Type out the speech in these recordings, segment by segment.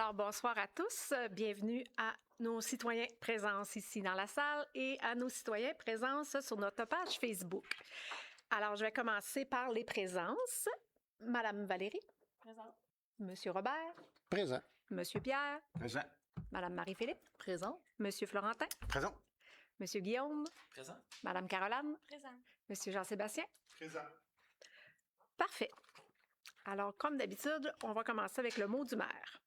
Alors, bonsoir à tous. Bienvenue à nos citoyens présents ici dans la salle et à nos citoyens présents sur notre page Facebook. Alors, je vais commencer par les présences. Madame Valérie. Présente. Monsieur Robert. Présent. Monsieur Pierre. Présent. Madame Marie-Philippe. Présent. Monsieur Florentin. Présent. Monsieur Guillaume. Présent. Madame Caroline. Présent. Monsieur Jean-Sébastien. Présent. Parfait. Alors, comme d'habitude, on va commencer avec le mot du maire.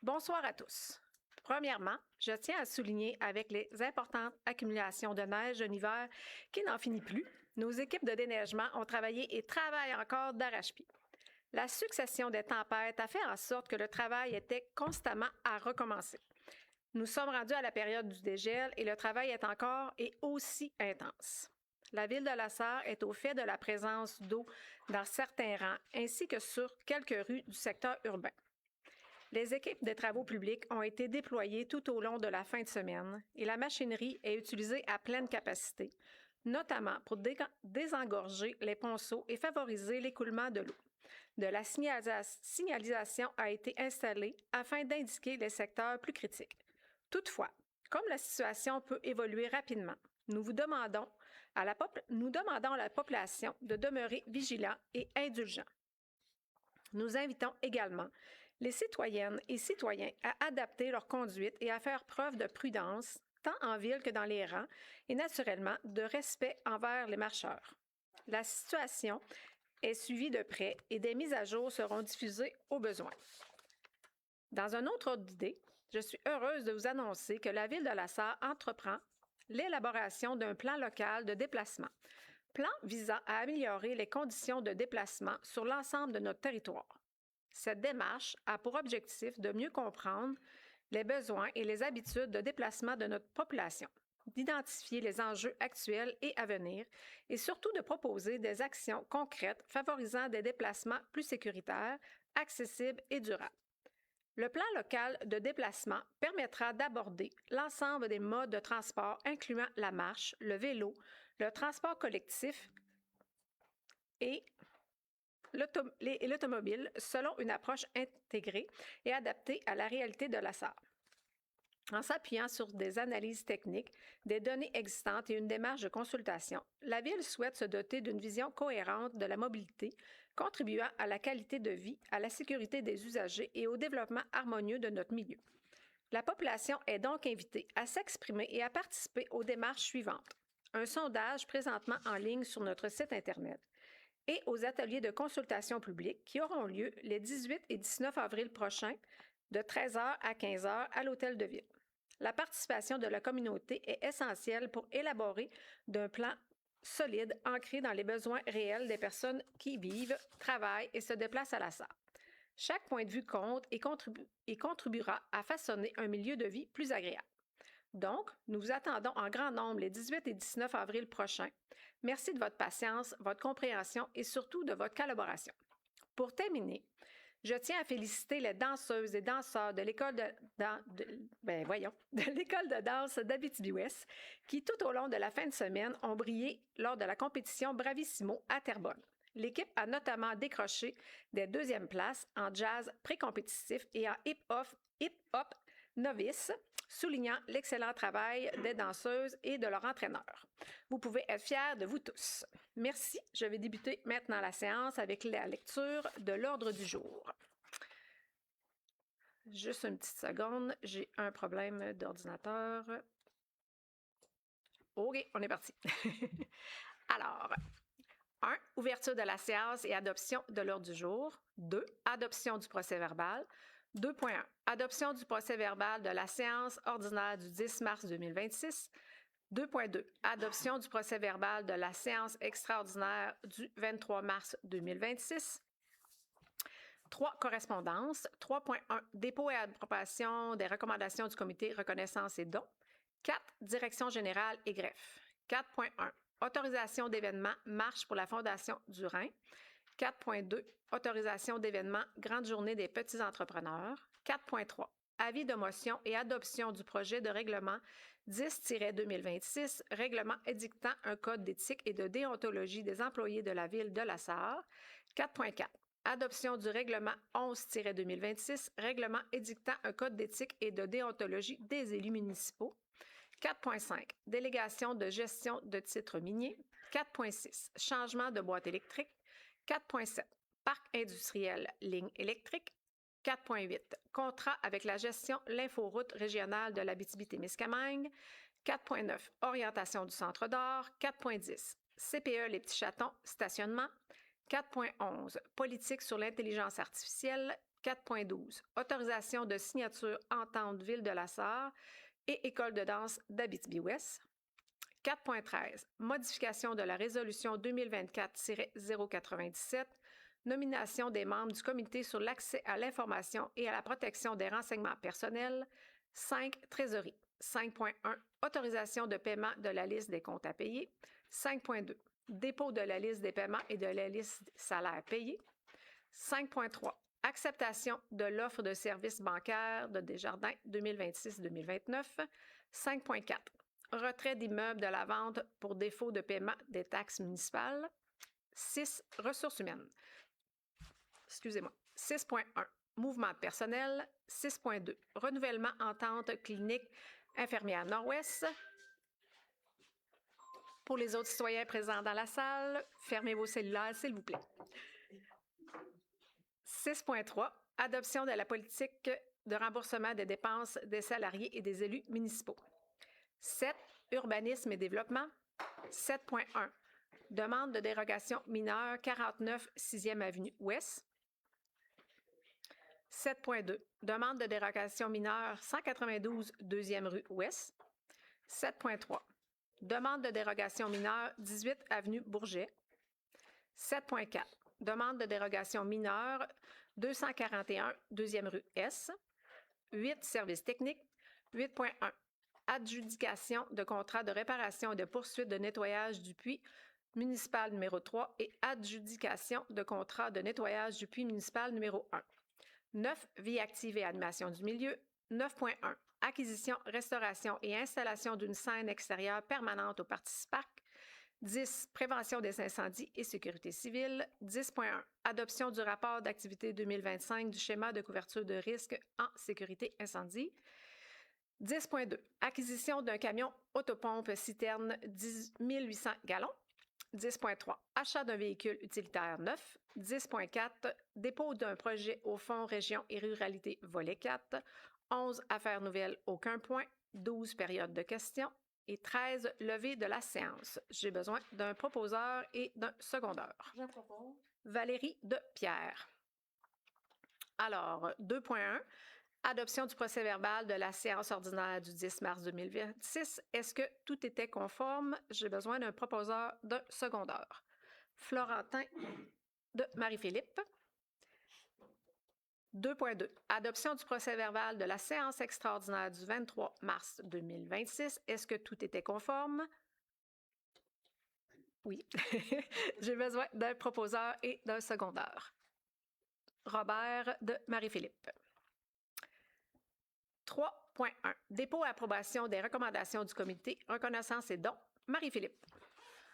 Bonsoir à tous. Premièrement, je tiens à souligner avec les importantes accumulations de neige en hiver qui n'en finit plus, nos équipes de déneigement ont travaillé et travaillent encore d'arrache-pied. La succession des tempêtes a fait en sorte que le travail était constamment à recommencer. Nous sommes rendus à la période du dégel et le travail est encore et aussi intense. La ville de La Sarre est au fait de la présence d'eau dans certains rangs ainsi que sur quelques rues du secteur urbain. Les équipes des travaux publics ont été déployées tout au long de la fin de semaine et la machinerie est utilisée à pleine capacité, notamment pour désengorger les ponceaux et favoriser l'écoulement de l'eau. De la signalisation a été installée afin d'indiquer les secteurs plus critiques. Toutefois, comme la situation peut évoluer rapidement, nous demandons à la population de demeurer vigilants et indulgents. Nous invitons également les citoyennes et citoyens à adapter leur conduite et à faire preuve de prudence, tant en ville que dans les rangs, et naturellement de respect envers les marcheurs. La situation est suivie de près et des mises à jour seront diffusées au besoin. Dans un autre ordre d'idée, je suis heureuse de vous annoncer que la Ville de La Sarre entreprend l'élaboration d'un plan local de déplacement, plan visant à améliorer les conditions de déplacement sur l'ensemble de notre territoire. Cette démarche a pour objectif de mieux comprendre les besoins et les habitudes de déplacement de notre population, d'identifier les enjeux actuels et à venir et surtout de proposer des actions concrètes favorisant des déplacements plus sécuritaires, accessibles et durables. Le plan local de déplacement permettra d'aborder l'ensemble des modes de transport incluant la marche, le vélo, le transport collectif et l'automobile selon une approche intégrée et adaptée à la réalité de La Sarre. En s'appuyant sur des analyses techniques, des données existantes et une démarche de consultation, la Ville souhaite se doter d'une vision cohérente de la mobilité, contribuant à la qualité de vie, à la sécurité des usagers et au développement harmonieux de notre milieu. La population est donc invitée à s'exprimer et à participer aux démarches suivantes. Un sondage présentement en ligne sur notre site Internet et aux ateliers de consultation publique qui auront lieu les 18 et 19 avril prochains de 13h à 15h à l'Hôtel de Ville. La participation de la communauté est essentielle pour élaborer d'un plan solide ancré dans les besoins réels des personnes qui vivent, travaillent et se déplacent à La Sarre. Chaque point de vue compte et contribuera à façonner un milieu de vie plus agréable. Donc, nous vous attendons en grand nombre les 18 et 19 avril prochains. Merci de votre patience, votre compréhension et surtout de votre collaboration. Pour terminer, je tiens à féliciter les danseuses et danseurs de l'école de danse d'Abitibi-Ouest qui, tout au long de la fin de semaine, ont brillé lors de la compétition Bravissimo à Terrebonne. L'équipe a notamment décroché des deuxièmes places en jazz pré-compétitif et en hip-hop novice, soulignant l'excellent travail des danseuses et de leur entraîneur. Vous pouvez être fiers de vous tous. Merci. Je vais débuter maintenant la séance avec la lecture de l'ordre du jour. Juste une petite seconde, j'ai un problème d'ordinateur. OK, on est parti. Alors, 1. Ouverture de la séance et adoption de l'ordre du jour. 2. Adoption du procès-verbal. 2.1. Adoption du procès-verbal de la séance ordinaire du 10 mars 2026. 2.2. Adoption du procès-verbal de la séance extraordinaire du 23 mars 2026. 3. Correspondance. 3.1. Dépôt et approbation des recommandations du comité reconnaissance et dons. 4. Direction générale et greffe. 4.1. Autorisation d'événement Marche pour la Fondation du Rhin. 4.2. Autorisation d'événement Grande journée des petits entrepreneurs. 4.3. Avis de motion et adoption du projet de règlement 10-2026, règlement édictant un code d'éthique et de déontologie des employés de la Ville de La Sarre. 4.4. Adoption du règlement 11-2026, règlement édictant un code d'éthique et de déontologie des élus municipaux. 4.5. Délégation de gestion de titres miniers. 4.6. Changement de boîte électrique. 4.7. Parc industriel ligne électrique. 4.8. Contrat avec la gestion l'inforoute régionale de l'Abitibi-Témiscamingue. 4.9. Orientation du centre d'or. 4.10. CPE Les Petits Chatons, stationnement. 4.11. Politique sur l'intelligence artificielle. 4.12. Autorisation de signature entente Ville de la Sarre et École de danse d'Abitibi-Ouest. 4.13. Modification de la résolution 2024-097. Nomination des membres du comité sur l'accès à l'information et à la protection des renseignements personnels. 5. Trésorerie. 5.1. Autorisation de paiement de la liste des comptes à payer. 5.2. Dépôt de la liste des paiements et de la liste des salaires payés. 5.3. Acceptation de l'offre de services bancaires de Desjardins 2026-2029. 5.4. Retrait d'immeubles de la vente pour défaut de paiement des taxes municipales. 6. Ressources humaines. 6.1. Mouvement de personnel. 6.2. Renouvellement entente clinique infirmière Nord-Ouest. Pour les autres citoyens présents dans la salle, fermez vos cellulaires, s'il vous plaît. 6.3. Adoption de la politique de remboursement des dépenses des salariés et des élus municipaux. 7. Urbanisme et développement. 7.1. Demande de dérogation mineure 49 6e Avenue Ouest. 7.2. Demande de dérogation mineure 192 2e Rue Ouest. 7.3. Demande de dérogation mineure 18 Avenue Bourget. 7.4. Demande de dérogation mineure 241 2e Rue S. 8. Services techniques. 8.1. Adjudication de contrat de réparation et de poursuite de nettoyage du puits municipal numéro 3 et adjudication de contrat de nettoyage du puits municipal numéro 1. 9. Vie active et animation du milieu. 9.1. Acquisition, restauration et installation d'une scène extérieure permanente au Parti-Parc. 10. Prévention des incendies et sécurité civile. 10.1. Adoption du rapport d'activité 2025 du schéma de couverture de risque en sécurité incendie. 10.2. Acquisition d'un camion autopompe citerne 10 800 gallons. 10.3. Achat d'un véhicule utilitaire neuf. 10.4. Dépôt d'un projet au Fonds Région et Ruralité volet 4. 11. Affaires nouvelles, aucun point. 12. Période de questions. Et 13. Levée de la séance. J'ai besoin d'un proposeur et d'un secondeur. Je propose. Valérie de Pierre. Alors, 2.1. Adoption du procès-verbal de la séance ordinaire du 10 mars 2026. Est-ce que tout était conforme? J'ai besoin d'un proposeur, d'un secondeur. Florentin de Marie-Philippe. 2.2. Adoption du procès-verbal de la séance extraordinaire du 23 mars 2026. Est-ce que tout était conforme? Oui. J'ai besoin d'un proposeur et d'un secondeur. Robert de Marie-Philippe. 3.1. Dépôt et approbation des recommandations du comité Reconnaissance et dons. Marie-Philippe.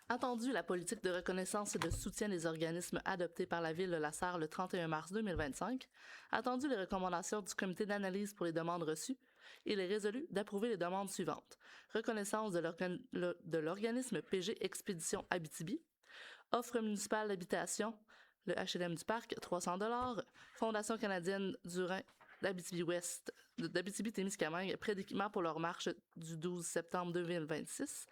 Attendu la politique de reconnaissance et de soutien des organismes adoptée par la Ville de la Sarre le 31 mars 2025, attendu les recommandations du comité d'analyse pour les demandes reçues, il est résolu d'approuver les demandes suivantes. Reconnaissance de l'organisme PG Expédition Abitibi, offre municipale d'habitation, le HLM du Parc, 300 $, Fondation canadienne du Rhin d'Abitibi-Ouest, d'Abitibi-Témiscamingue, prêt d'équipement pour leur marche du 12 septembre 2026,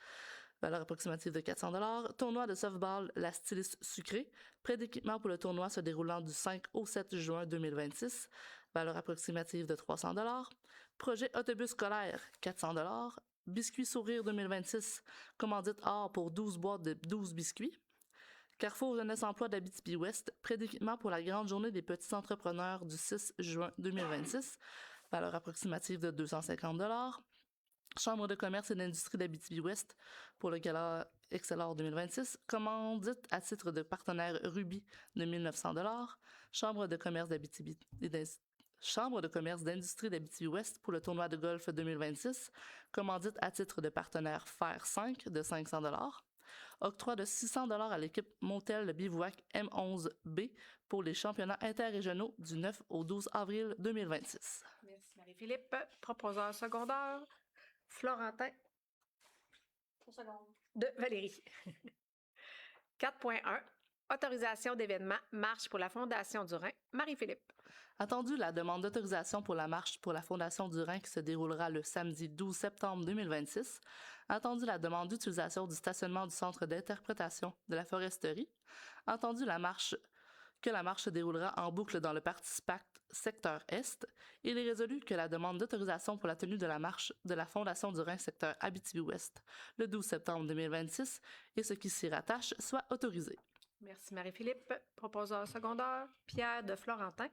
valeur approximative de 400 $, tournoi de softball La Styliste Sucrée, prêt d'équipement pour le tournoi se déroulant du 5 au 7 juin 2026, valeur approximative de 300 $, projet autobus scolaire, 400 $, Biscuits Sourire 2026, commandite or pour 12 boîtes de 12 biscuits, Carrefour Jeunesse Emploi d'Abitibi-Ouest, prêt d'équipement pour la grande journée des petits entrepreneurs du 6 juin 2026, valeur approximative de 250 $, Chambre de commerce et d'industrie d'Abitibi-Ouest pour le gala Excellor 2026, commandite à titre de partenaire Ruby de 1 900 $, Chambre de commerce d'industrie d'Abitibi-Ouest pour le tournoi de golf 2026, commandite à titre de partenaire Fer 5 de 500 $, Octroi de 600 $ à l'équipe Motel Bivouac M11B pour les championnats interrégionaux du 9 au 12 avril 2026. Merci Marie-Philippe. Proposeur secondaire, Florentin. De Valérie. 4.1. Autorisation d'événement Marche pour la Fondation du Rhin. Marie-Philippe. Attendu la demande d'autorisation pour la marche pour la Fondation du Rhin qui se déroulera le samedi 12 septembre 2026. Attendu la demande d'utilisation du stationnement du centre d'interprétation de la foresterie. Attendu que la marche se déroulera en boucle dans le Participact secteur Est. Il est résolu que la demande d'autorisation pour la tenue de la marche de la Fondation du Rhin secteur Abitibi-Ouest le 12 septembre 2026 et ce qui s'y rattache soit autorisé. Merci Marie-Philippe. Proposeur secondaire, Pierre de Florentin.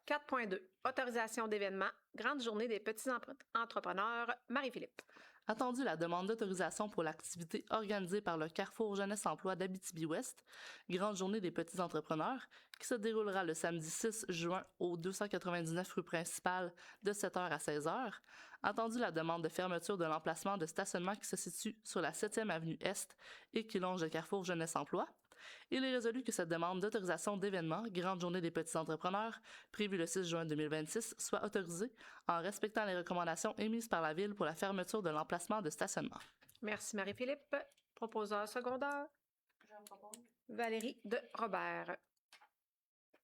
4.2. Autorisation d'événement Grande journée des petits entrepreneurs. Marie-Philippe. Attendu la demande d'autorisation pour l'activité organisée par le Carrefour Jeunesse Emploi d'Abitibi-Ouest, Grande journée des petits entrepreneurs, qui se déroulera le samedi 6 juin au 299 rue principale de 7h à 16h. Attendu la demande de fermeture de l'emplacement de stationnement qui se situe sur la 7e avenue Est et qui longe le Carrefour Jeunesse Emploi. Il est résolu que cette demande d'autorisation d'événement, Grande journée des petits entrepreneurs, prévue le 6 juin 2026, soit autorisée en respectant les recommandations émises par la Ville pour la fermeture de l'emplacement de stationnement. Merci Marie-Philippe. Proposeur secondaire. Valérie de Robert.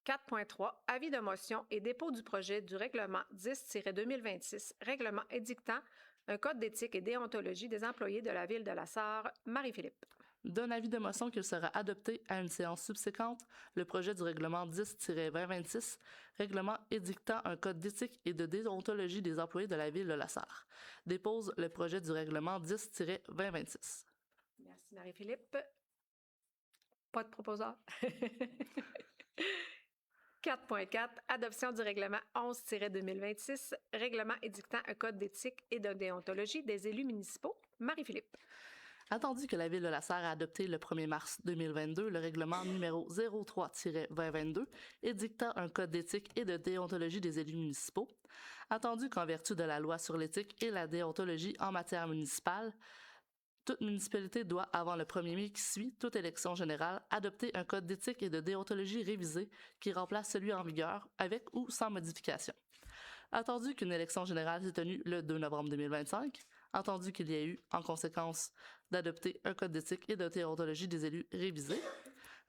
4.3. Avis de motion et dépôt du projet du règlement 10-2026, règlement édictant un code d'éthique et déontologie des employés de la Ville de la Sarre. Marie-Philippe. D'un avis de motion qu'il sera adopté à une séance subséquente le projet du règlement 10-2026, règlement édictant un code d'éthique et de déontologie des employés de la Ville de la Sarre. Dépose le projet du règlement 10-2026. Merci Marie-Philippe. Pas de proposeur. 4.4. Adoption du règlement 11-2026, règlement édictant un code d'éthique et de déontologie des élus municipaux. Marie-Philippe. Attendu que la Ville de la Sarre a adopté le 1er mars 2022 le règlement numéro 03-2022 édictant un code d'éthique et de déontologie des élus municipaux, attendu qu'en vertu de la loi sur l'éthique et la déontologie en matière municipale, toute municipalité doit, avant le 1er mai qui suit toute élection générale, adopter un code d'éthique et de déontologie révisé qui remplace celui en vigueur avec ou sans modification. Attendu qu'une élection générale s'est tenue le 2 novembre 2025, attendu qu'il y ait eu, en conséquence, d'adopter un code d'éthique et de déontologie des élus révisé,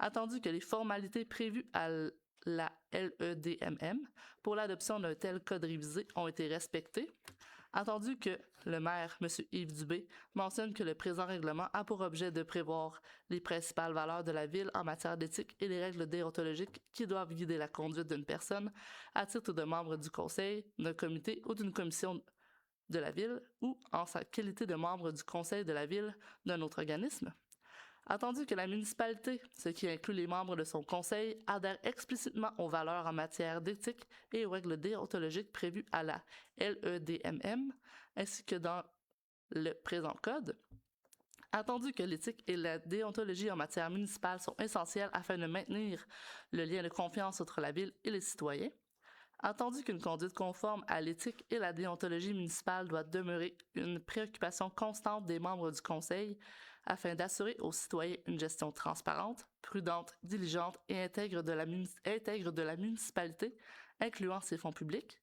attendu que les formalités prévues à la LEDMM pour l'adoption d'un tel code révisé ont été respectées, attendu que le maire, M. Yves Dubé, mentionne que le présent règlement a pour objet de prévoir les principales valeurs de la Ville en matière d'éthique et les règles déontologiques qui doivent guider la conduite d'une personne à titre de membre du conseil, d'un comité ou d'une commission de la Ville ou en sa qualité de membre du conseil de la Ville d'un autre organisme. Attendu que la municipalité, ce qui inclut les membres de son conseil, adhère explicitement aux valeurs en matière d'éthique et aux règles déontologiques prévues à la LEDMM, ainsi que dans le présent code. Attendu que l'éthique et la déontologie en matière municipale sont essentielles afin de maintenir le lien de confiance entre la Ville et les citoyens. Attendu qu'une conduite conforme à l'éthique et la déontologie municipale doit demeurer une préoccupation constante des membres du Conseil afin d'assurer aux citoyens une gestion transparente, prudente, diligente et intègre de la municipalité, incluant ses fonds publics.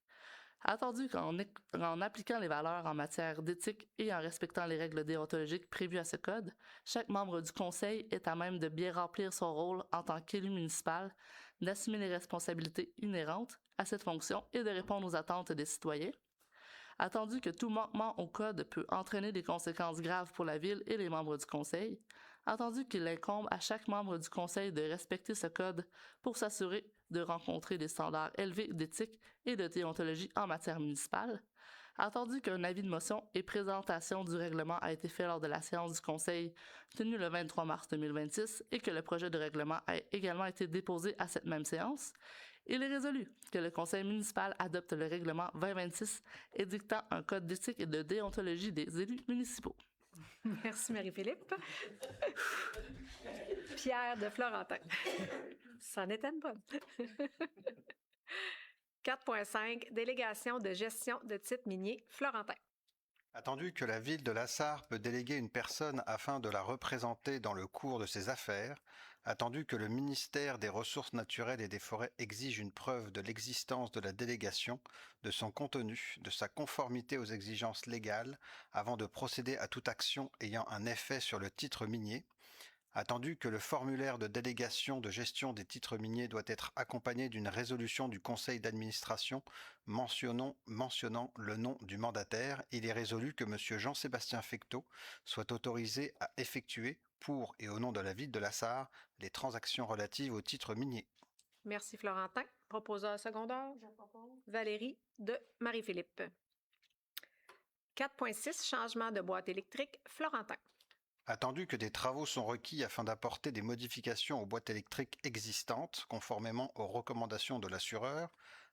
Attendu qu'en appliquant les valeurs en matière d'éthique et en respectant les règles déontologiques prévues à ce code, chaque membre du Conseil est à même de bien remplir son rôle en tant qu'élu municipal, d'assumer les responsabilités inhérentes à cette fonction et de répondre aux attentes des citoyens. Attendu que tout manquement au code peut entraîner des conséquences graves pour la Ville et les membres du Conseil. Attendu qu'il incombe à chaque membre du Conseil de respecter ce code pour s'assurer de rencontrer des standards élevés d'éthique et de déontologie en matière municipale. Attendu qu'un avis de motion et présentation du règlement a été fait lors de la séance du Conseil tenue le 23 mars 2026 et que le projet de règlement a également été déposé à cette même séance, il est résolu que le Conseil municipal adopte le règlement 2026 édictant un code d'éthique et de déontologie des élus municipaux. Merci Marie-Philippe. Pierre de Florentin. Ça n'était pas. 4.5. Délégation de gestion de titres miniers. Florentin. Attendu que la ville de Lassar peut déléguer une personne afin de la représenter dans le cours de ses affaires, attendu que le ministère des Ressources naturelles et des Forêts exige une preuve de l'existence de la délégation, de son contenu, de sa conformité aux exigences légales, avant de procéder à toute action ayant un effet sur le titre minier, attendu que le formulaire de délégation de gestion des titres miniers doit être accompagné d'une résolution du conseil d'administration mentionnant le nom du mandataire, il est résolu que M. Jean-Sébastien Fecteau soit autorisé à effectuer, pour et au nom de la ville de Lassar, les transactions relatives aux titres miniers. Merci, Florentin. Proposeur secondaire? Valérie de Marie-Philippe. 4.6, changement de boîte électrique. Florentin. Attendu que des travaux sont requis afin d'apporter des modifications aux boîtes électriques existantes, conformément aux recommandations de l'assureur,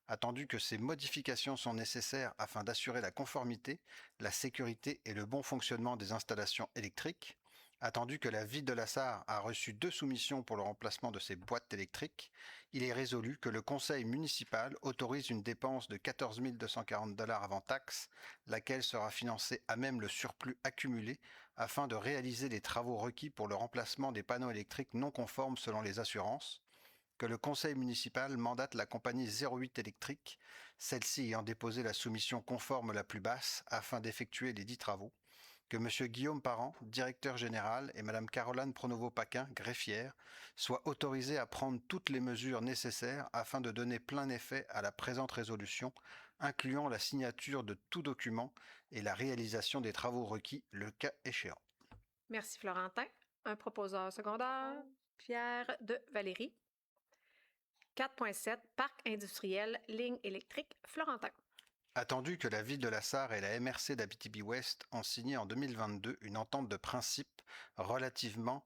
attendu que ces modifications sont nécessaires afin d'assurer la conformité, la sécurité et le bon fonctionnement des installations électriques, attendu que la ville de Lassar a reçu 2 soumissions pour le remplacement de ces boîtes électriques, il est résolu que le conseil municipal autorise une dépense de 14 240 $ avant taxe, laquelle sera financée à même le surplus accumulé afin de réaliser les travaux requis pour le remplacement des panneaux électriques non conformes selon les assurances, que le conseil municipal mandate la compagnie 08 électrique, celle-ci ayant déposé la soumission conforme la plus basse afin d'effectuer les dits travaux, que M. Guillaume Parent, directeur général, et Mme Caroline Pronovo-Paquin, greffière, soient autorisés à prendre toutes les mesures nécessaires afin de donner plein effet à la présente résolution, incluant la signature de tout document et la réalisation des travaux requis le cas échéant. Merci, Florentin. Un proposeur secondaire? Pierre de Valérie. 4.7, parc industriel, ligne électrique. Florentin. Attendu que la ville de Lassar et la MRC d'Abitibi-Ouest ont signé en 2022 une entente de principe relativement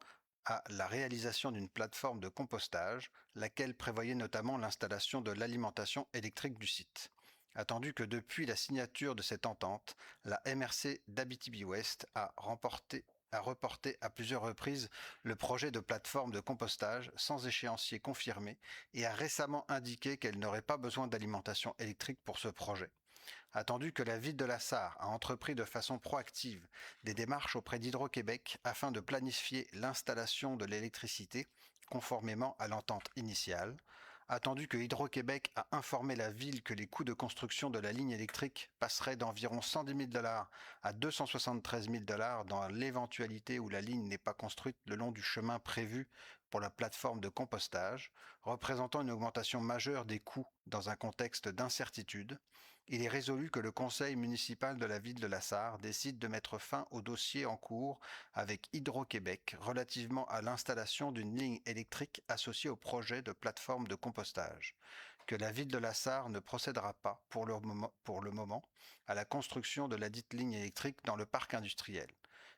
à la réalisation d'une plateforme de compostage, laquelle prévoyait notamment l'installation de l'alimentation électrique du site. Attendu que depuis la signature de cette entente, la MRC d'Abitibi-Ouest a reporté à plusieurs reprises le projet de plateforme de compostage sans échéancier confirmé et a récemment indiqué qu'elle n'aurait pas besoin d'alimentation électrique pour ce projet. Attendu que la ville de Lassar a entrepris de façon proactive des démarches auprès d'Hydro-Québec afin de planifier l'installation de l'électricité conformément à l'entente initiale, attendu que Hydro-Québec a informé la ville que les coûts de construction de la ligne électrique passeraient d'environ 110 000 $ à 273 000 $ dans l'éventualité où la ligne n'est pas construite le long du chemin prévu pour la plateforme de compostage, représentant une augmentation majeure des coûts dans un contexte d'incertitude, il est résolu que le conseil municipal de la ville de Lassar décide de mettre fin au dossier en cours avec Hydro-Québec relativement à l'installation d'une ligne électrique associée au projet de plateforme de compostage, que la ville de Lassar ne procédera pas pour le moment à la construction de la dite ligne électrique dans le parc industriel,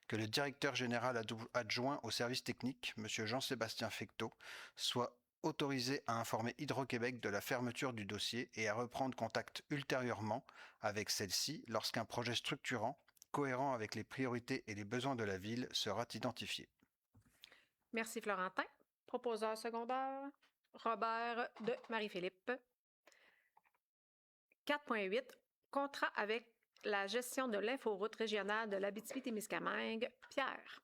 que le directeur général adjoint au service technique, M. Jean-Sébastien Fecteau, soit autorisé à informer Hydro-Québec de la fermeture du dossier et à reprendre contact ultérieurement avec celle-ci lorsqu'un projet structurant, cohérent avec les priorités et les besoins de la ville, sera identifié. Merci, Florentin. Proposeur secondaire? Robert de Marie-Philippe. 4.8, contrat avec la gestion de l'inforoute régionale de l'Abitibi-Témiscamingue. Pierre.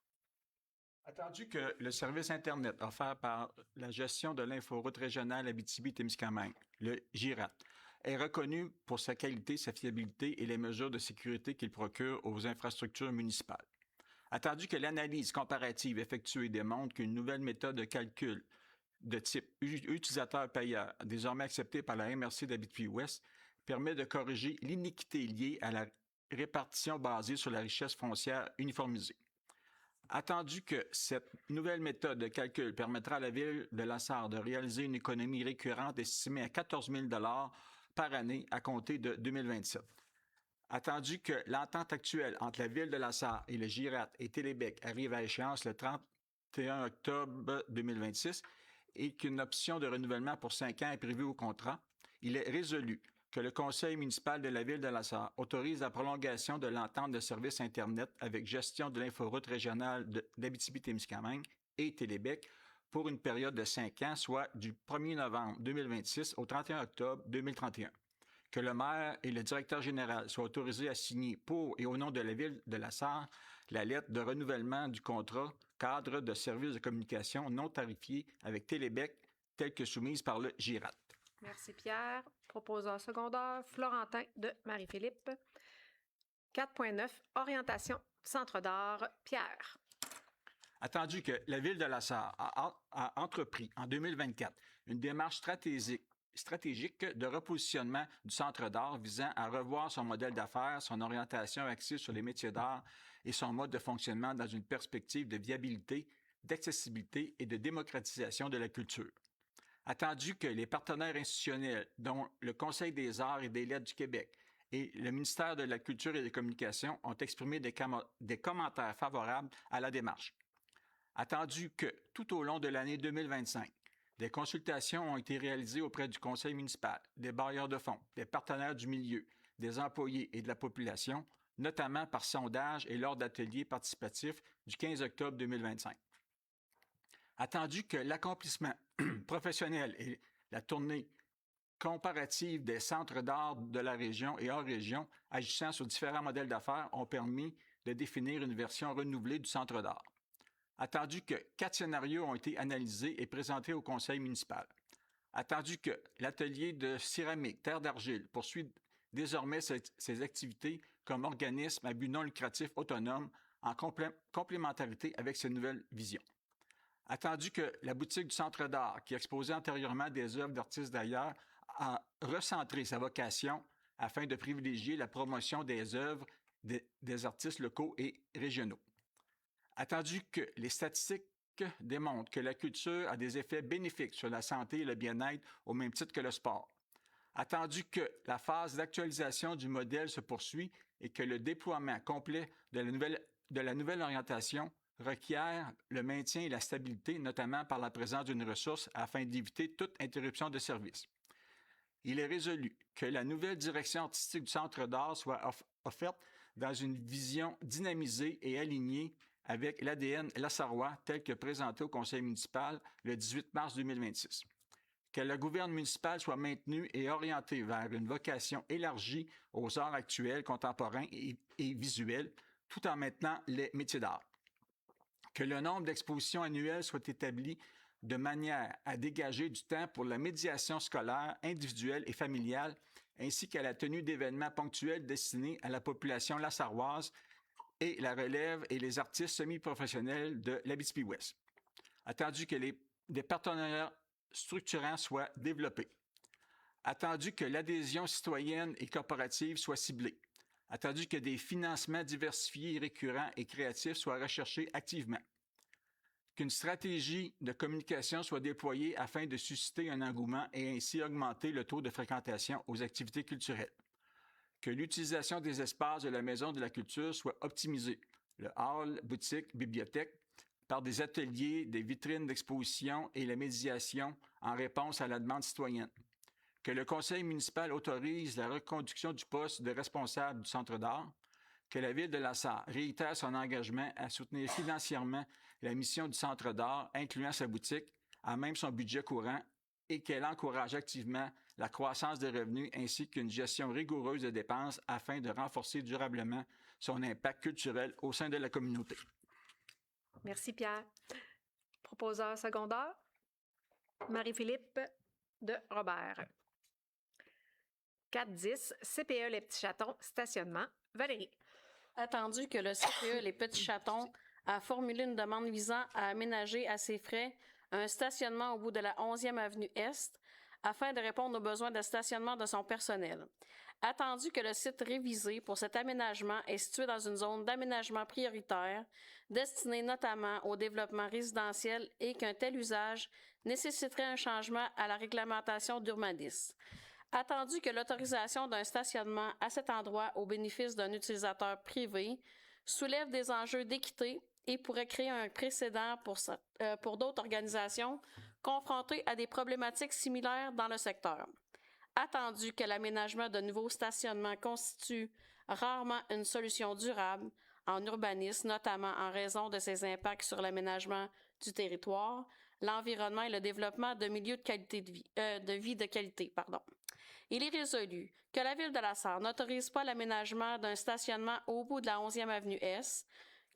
Attendu que le service Internet offert par la gestion de l'inforoute régionale Abitibi-Témiscamingue, le GIRAT, est reconnu pour sa qualité, sa fiabilité et les mesures de sécurité qu'il procure aux infrastructures municipales. Attendu que l'analyse comparative effectuée démontre qu'une nouvelle méthode de calcul de type utilisateur-payeur, désormais acceptée par la MRC d'Abitibi-Ouest, permet de corriger l'iniquité liée à la répartition basée sur la richesse foncière uniformisée. Attendu que cette nouvelle méthode de calcul permettra à la ville de Lassar de réaliser une économie récurrente estimée à 14 000 $ par année à compter de 2027. Attendu que l'entente actuelle entre la ville de Lassar et le GIRAT et Télébec arrive à échéance le 31 octobre 2026 et qu'une option de renouvellement pour 5 ans est prévue au contrat, il est résolu que le conseil municipal de la ville de Lassar autorise la prolongation de l'entente de service Internet avec gestion de l'inforoute régionale d'Abitibi-Témiscamingue et Télébec pour une période de 5 ans, soit du 1er novembre 2026 au 31 octobre 2031. que le maire et le directeur général soient autorisés à signer pour et au nom de la Ville de la Sarre la lettre de renouvellement du contrat cadre de services de communication non tarifiés avec Télébec, telle que soumise par le GIRAT. Merci Pierre. Proposeur secondaire, Florentin de Marie-Philippe. 4.9, orientation centre d'art, Pierre. Attendu que la Ville de la Sarre a entrepris en 2024 une démarche stratégique de repositionnement du centre d'art visant à revoir son modèle d'affaires, son orientation axée sur les métiers d'art et son mode de fonctionnement dans une perspective de viabilité, d'accessibilité et de démocratisation de la culture. Attendu que les partenaires institutionnels, dont le Conseil des arts et des lettres du Québec et le ministère de la Culture et des Communications, ont exprimé des commentaires favorables à la démarche. Attendu que, tout au long de l'année 2025, des consultations ont été réalisées auprès du conseil municipal, des bailleurs de fonds, des partenaires du milieu, des employés et de la population, notamment par sondage et lors d'ateliers participatifs du 15 octobre 2025. Attendu que l'accomplissement professionnel et la tournée comparative des centres d'art de la région et hors région agissant sur différents modèles d'affaires ont permis de définir une version renouvelée du centre d'art. Attendu que 4 scénarios ont été analysés et présentés au conseil municipal. Attendu que l'atelier de céramique Terre d'Argile poursuit désormais ses activités comme organisme à but non lucratif autonome en complémentarité avec ces nouvelles visions. Attendu que la boutique du Centre d'art, qui exposait antérieurement des œuvres d'artistes d'ailleurs, a recentré sa vocation afin de privilégier la promotion des œuvres des artistes locaux et régionaux. Attendu que les statistiques démontrent que la culture a des effets bénéfiques sur la santé et le bien-être au même titre que le sport. Attendu que la phase d'actualisation du modèle se poursuit et que le déploiement complet de la nouvelle orientation requiert le maintien et la stabilité, notamment par la présence d'une ressource afin d'éviter toute interruption de service. Il est résolu que la nouvelle direction artistique du Centre d'art soit offerte dans une vision dynamisée et alignée avec l'ADN lasarois tel que présenté au conseil municipal le 18 mars 2026. Que la gouverne municipale soit maintenue et orientée vers une vocation élargie aux arts actuels, contemporains et visuels, tout en maintenant les métiers d'art. Que le nombre d'expositions annuelles soit établi de manière à dégager du temps pour la médiation scolaire, individuelle et familiale, ainsi qu'à la tenue d'événements ponctuels destinés à la population lassaroise et la relève et les artistes semi-professionnels de l'Abitibi-Ouest. Attendu que des partenariats structurants soient développés. Attendu que l'adhésion citoyenne et corporative soit ciblée. Attendu que des financements diversifiés, récurrents et créatifs soient recherchés activement. Qu'une stratégie de communication soit déployée afin de susciter un engouement et ainsi augmenter le taux de fréquentation aux activités culturelles. Que l'utilisation des espaces de la Maison de la Culture soit optimisée, le hall, boutique, bibliothèque, par des ateliers, des vitrines d'exposition et la médiation en réponse à la demande citoyenne. Que le conseil municipal autorise la reconduction du poste de responsable du Centre d'art. Que la Ville de la Sarre réitère son engagement à soutenir financièrement la mission du Centre d'art, incluant sa boutique, à même son budget courant, et qu'elle encourage activement la croissance des revenus ainsi qu'une gestion rigoureuse des dépenses afin de renforcer durablement son impact culturel au sein de la communauté. Merci Pierre. Proposeur secondaire, Marie-Philippe de Robert. 4.10, CPE Les Petits Chatons, stationnement, Valérie. Attendu que le CPE Les Petits Chatons a formulé une demande visant à aménager à ses frais un stationnement au bout de la 11e avenue Est afin de répondre aux besoins de stationnement de son personnel. Attendu que le site révisé pour cet aménagement est situé dans une zone d'aménagement prioritaire destinée notamment au développement résidentiel et qu'un tel usage nécessiterait un changement à la réglementation d'urbanisme. Attendu que l'autorisation d'un stationnement à cet endroit au bénéfice d'un utilisateur privé soulève des enjeux d'équité et pourrait créer un précédent pour d'autres organisations confrontées à des problématiques similaires dans le secteur. Attendu que l'aménagement de nouveaux stationnements constitue rarement une solution durable en urbanisme, notamment en raison de ses impacts sur l'aménagement du territoire, l'environnement et le développement de milieux de vie de qualité. Il est résolu que la Ville de la Sarre n'autorise pas l'aménagement d'un stationnement au bout de la 11e avenue Est,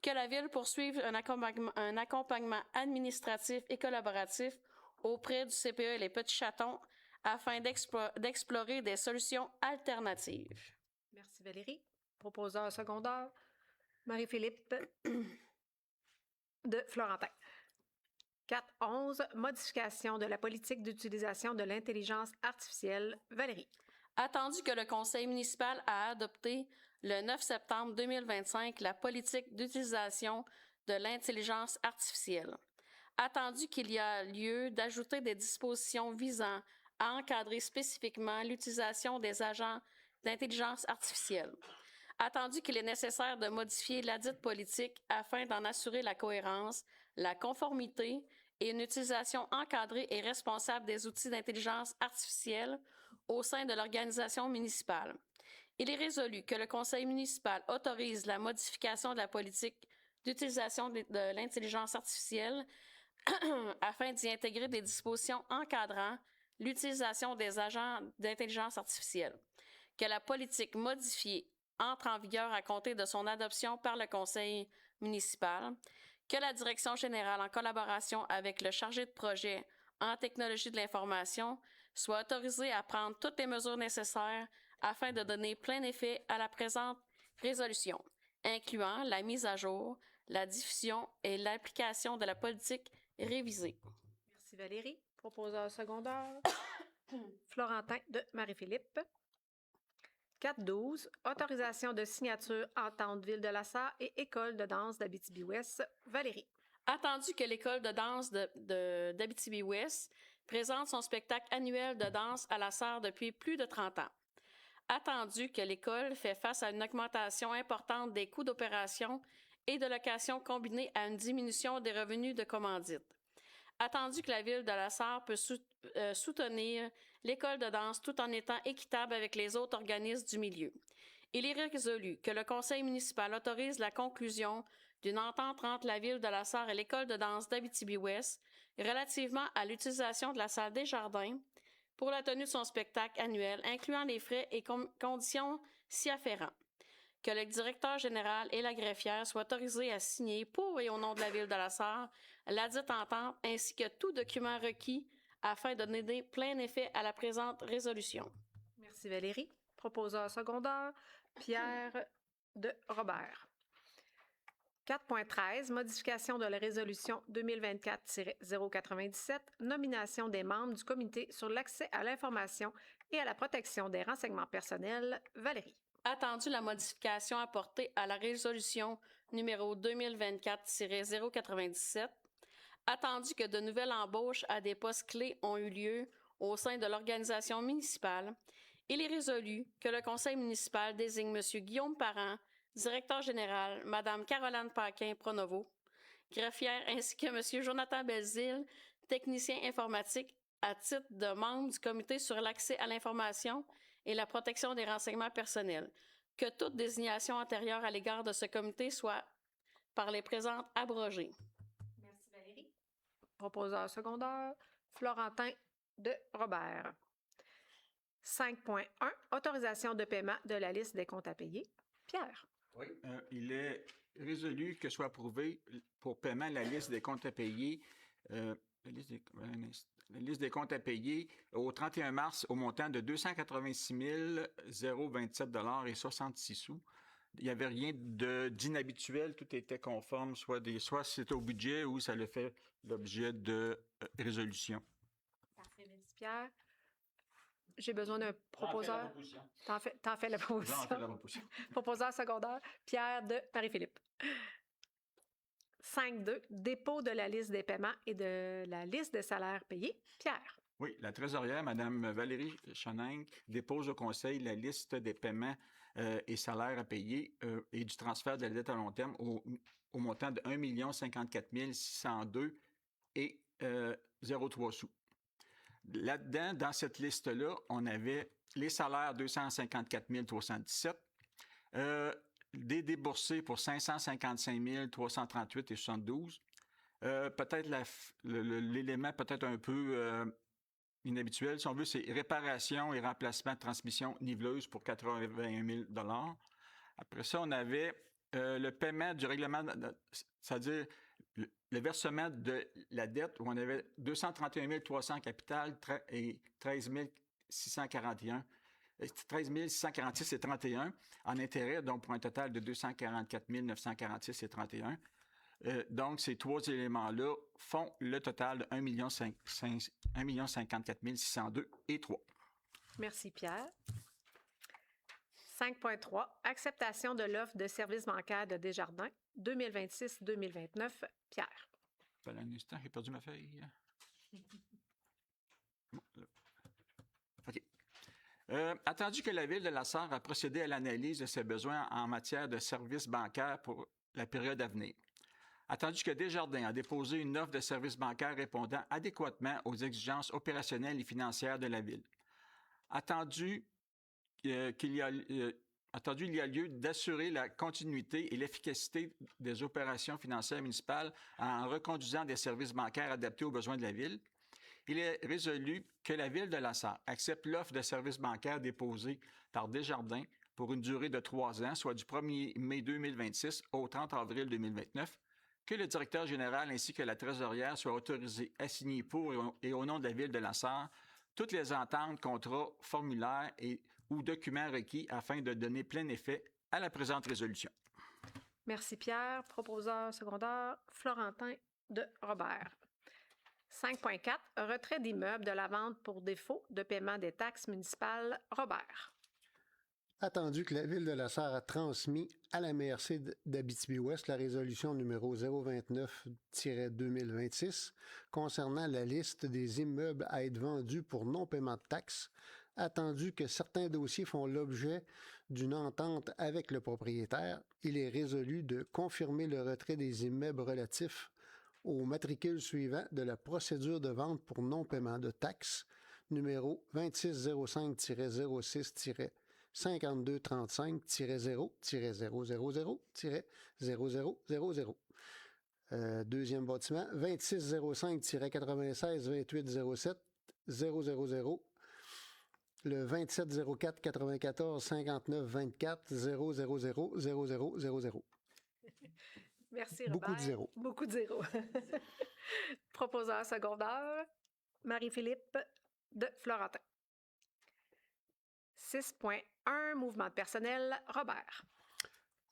que la Ville poursuive un accompagnement administratif et collaboratif auprès du CPE et les Petits Chatons afin d'explorer des solutions alternatives. Merci Valérie. Proposeur secondaire, Marie-Philippe de Florentin. 4.11. Modification de la politique d'utilisation de l'intelligence artificielle. Valérie. Attendu que le Conseil municipal a adopté le 9 septembre 2025 la politique d'utilisation de l'intelligence artificielle. Attendu qu'il y a lieu d'ajouter des dispositions visant à encadrer spécifiquement l'utilisation des agents d'intelligence artificielle. Attendu qu'il est nécessaire de modifier ladite politique afin d'en assurer la cohérence, la conformité et une utilisation encadrée et responsable des outils d'intelligence artificielle au sein de l'organisation municipale. Il est résolu que le Conseil municipal autorise la modification de la politique d'utilisation de l'intelligence artificielle afin d'y intégrer des dispositions encadrant l'utilisation des agents d'intelligence artificielle. Que la politique modifiée entre en vigueur à compter de son adoption par le Conseil municipal. Que la Direction générale, en collaboration avec le chargé de projet en technologie de l'information, soit autorisée à prendre toutes les mesures nécessaires afin de donner plein effet à la présente résolution, incluant la mise à jour, la diffusion et l'application de la politique révisée. Merci Valérie. Proposeur secondaire, Florentin de Marie-Philippe. 4.12. Autorisation de signature entente Ville de la Sarre et École de danse d'Abitibi-Ouest. Valérie. Attendu que l'École de danse d'Abitibi-Ouest présente son spectacle annuel de danse à la Sarre depuis plus de 30 ans. Attendu que l'école fait face à une augmentation importante des coûts d'opération et de location combinée à une diminution des revenus de commandite. Attendu que la Ville de la Sarre peut soutenir l'école de danse tout en étant équitable avec les autres organismes du milieu. Il est résolu que le Conseil municipal autorise la conclusion d'une entente entre la Ville de la Sarre et l'école de danse d'Abitibi-Ouest relativement à l'utilisation de la salle des Jardins pour la tenue de son spectacle annuel, incluant les frais et conditions s'y afférents. Que le directeur général et la greffière soient autorisés à signer pour et au nom de la Ville de la Sarre ladite entente ainsi que tout document requis afin de donner plein effet à la présente résolution. Merci Valérie. Proposeur secondaire, Pierre de Robert. 4.13. Modification de la résolution 2024-097, nomination des membres du comité sur l'accès à l'information et à la protection des renseignements personnels. Valérie. Attendu la modification apportée à la résolution numéro 2024-097, attendu que de nouvelles embauches à des postes clés ont eu lieu au sein de l'organisation municipale, il est résolu que le conseil municipal désigne M. Guillaume Parent, directeur général, Mme Caroline Paquin-Pronovo, greffière, ainsi que M. Jonathan Belzile, technicien informatique, à titre de membre du comité sur l'accès à l'information et la protection des renseignements personnels, que toute désignation antérieure à l'égard de ce comité soit par les présentes abrogée. Merci Valérie. Proposeur secondaire, Florentin de Robert. 5.1. Autorisation de paiement de la liste des comptes à payer. Pierre. Oui. Il est résolu que soit approuvé pour paiement la liste des comptes à payer, la liste des comptes à payer au 31 mars au montant de 286 027 $ et 66 sous. Il n'y avait rien d'inhabituel, tout était conforme, soit c'était au budget ou ça le fait l'objet de résolution. Parfait, merci Pierre. J'ai besoin d'un proposeur. T'en fais la proposition. Proposeur secondaire, Pierre de Marie-Philippe. 5.2. Dépôt de la liste des paiements et de la liste des salaires payés. Pierre. Oui, la trésorière, Mme Valérie Chening, dépose au Conseil la liste des paiements et salaires à payer et du transfert de la dette à long terme au montant de 1 054 602 et 0,3 sous. Là-dedans, dans cette liste-là, on avait les salaires 254 317, des déboursés pour 555 338 et 72. Peut-être l'élément peut-être un peu inhabituel. Si on veut, c'est réparation et remplacement de transmission niveleuse pour 81 000 $. Après ça, on avait le paiement du règlement, c'est-à-dire le versement de la dette où on avait 231 300 en capital et 13 641. 13 646 et 31 en intérêt, donc pour un total de 244 946 et 31. Donc, ces trois éléments-là font le total de 1 54 602 et 3. Merci, Pierre. 5.3. Acceptation de l'offre de services bancaires de Desjardins 2026-2029. Pierre. Un instant, j'ai perdu ma feuille. OK. Attendu que la Ville de la Sarre a procédé à l'analyse de ses besoins en matière de services bancaires pour la période à venir. Attendu que Desjardins a déposé une offre de services bancaires répondant adéquatement aux exigences opérationnelles et financières de la Ville. Attendu, il y a lieu d'assurer la continuité et l'efficacité des opérations financières municipales en reconduisant des services bancaires adaptés aux besoins de la Ville. Il est résolu que la Ville de la Sarre accepte l'offre de services bancaires déposée par Desjardins pour une durée de 3 ans, soit du 1er mai 2026 au 30 avril 2029, que le directeur général ainsi que la trésorière soient autorisés à signer pour et au nom de la Ville de la Sarre toutes les ententes, contrats, formulaires ou documents requis afin de donner plein effet à la présente résolution. Merci, Pierre. Proposeur secondaire, Florentin de Robert. 5.4. Retrait d'immeubles de la vente pour défaut de paiement des taxes municipales. Robert. Attendu que la Ville de la Sarre a transmis à la MRC d'Abitibi-Ouest la résolution numéro 029-2026 concernant la liste des immeubles à être vendus pour non-paiement de taxes, attendu que certains dossiers font l'objet d'une entente avec le propriétaire, il est résolu de confirmer le retrait des immeubles relatifs au matricule suivant de la procédure de vente pour non-paiement de taxes, numéro 2605-0-000-0000. Deuxième bâtiment, 2605-96-2807-000. Le 2704-94-59-24-000-0000. Merci, Robert. Beaucoup de zéros. Beaucoup de zéros. Proposeur secondaire, Marie-Philippe de Florentin. 6.1. Mouvement de personnel, Robert.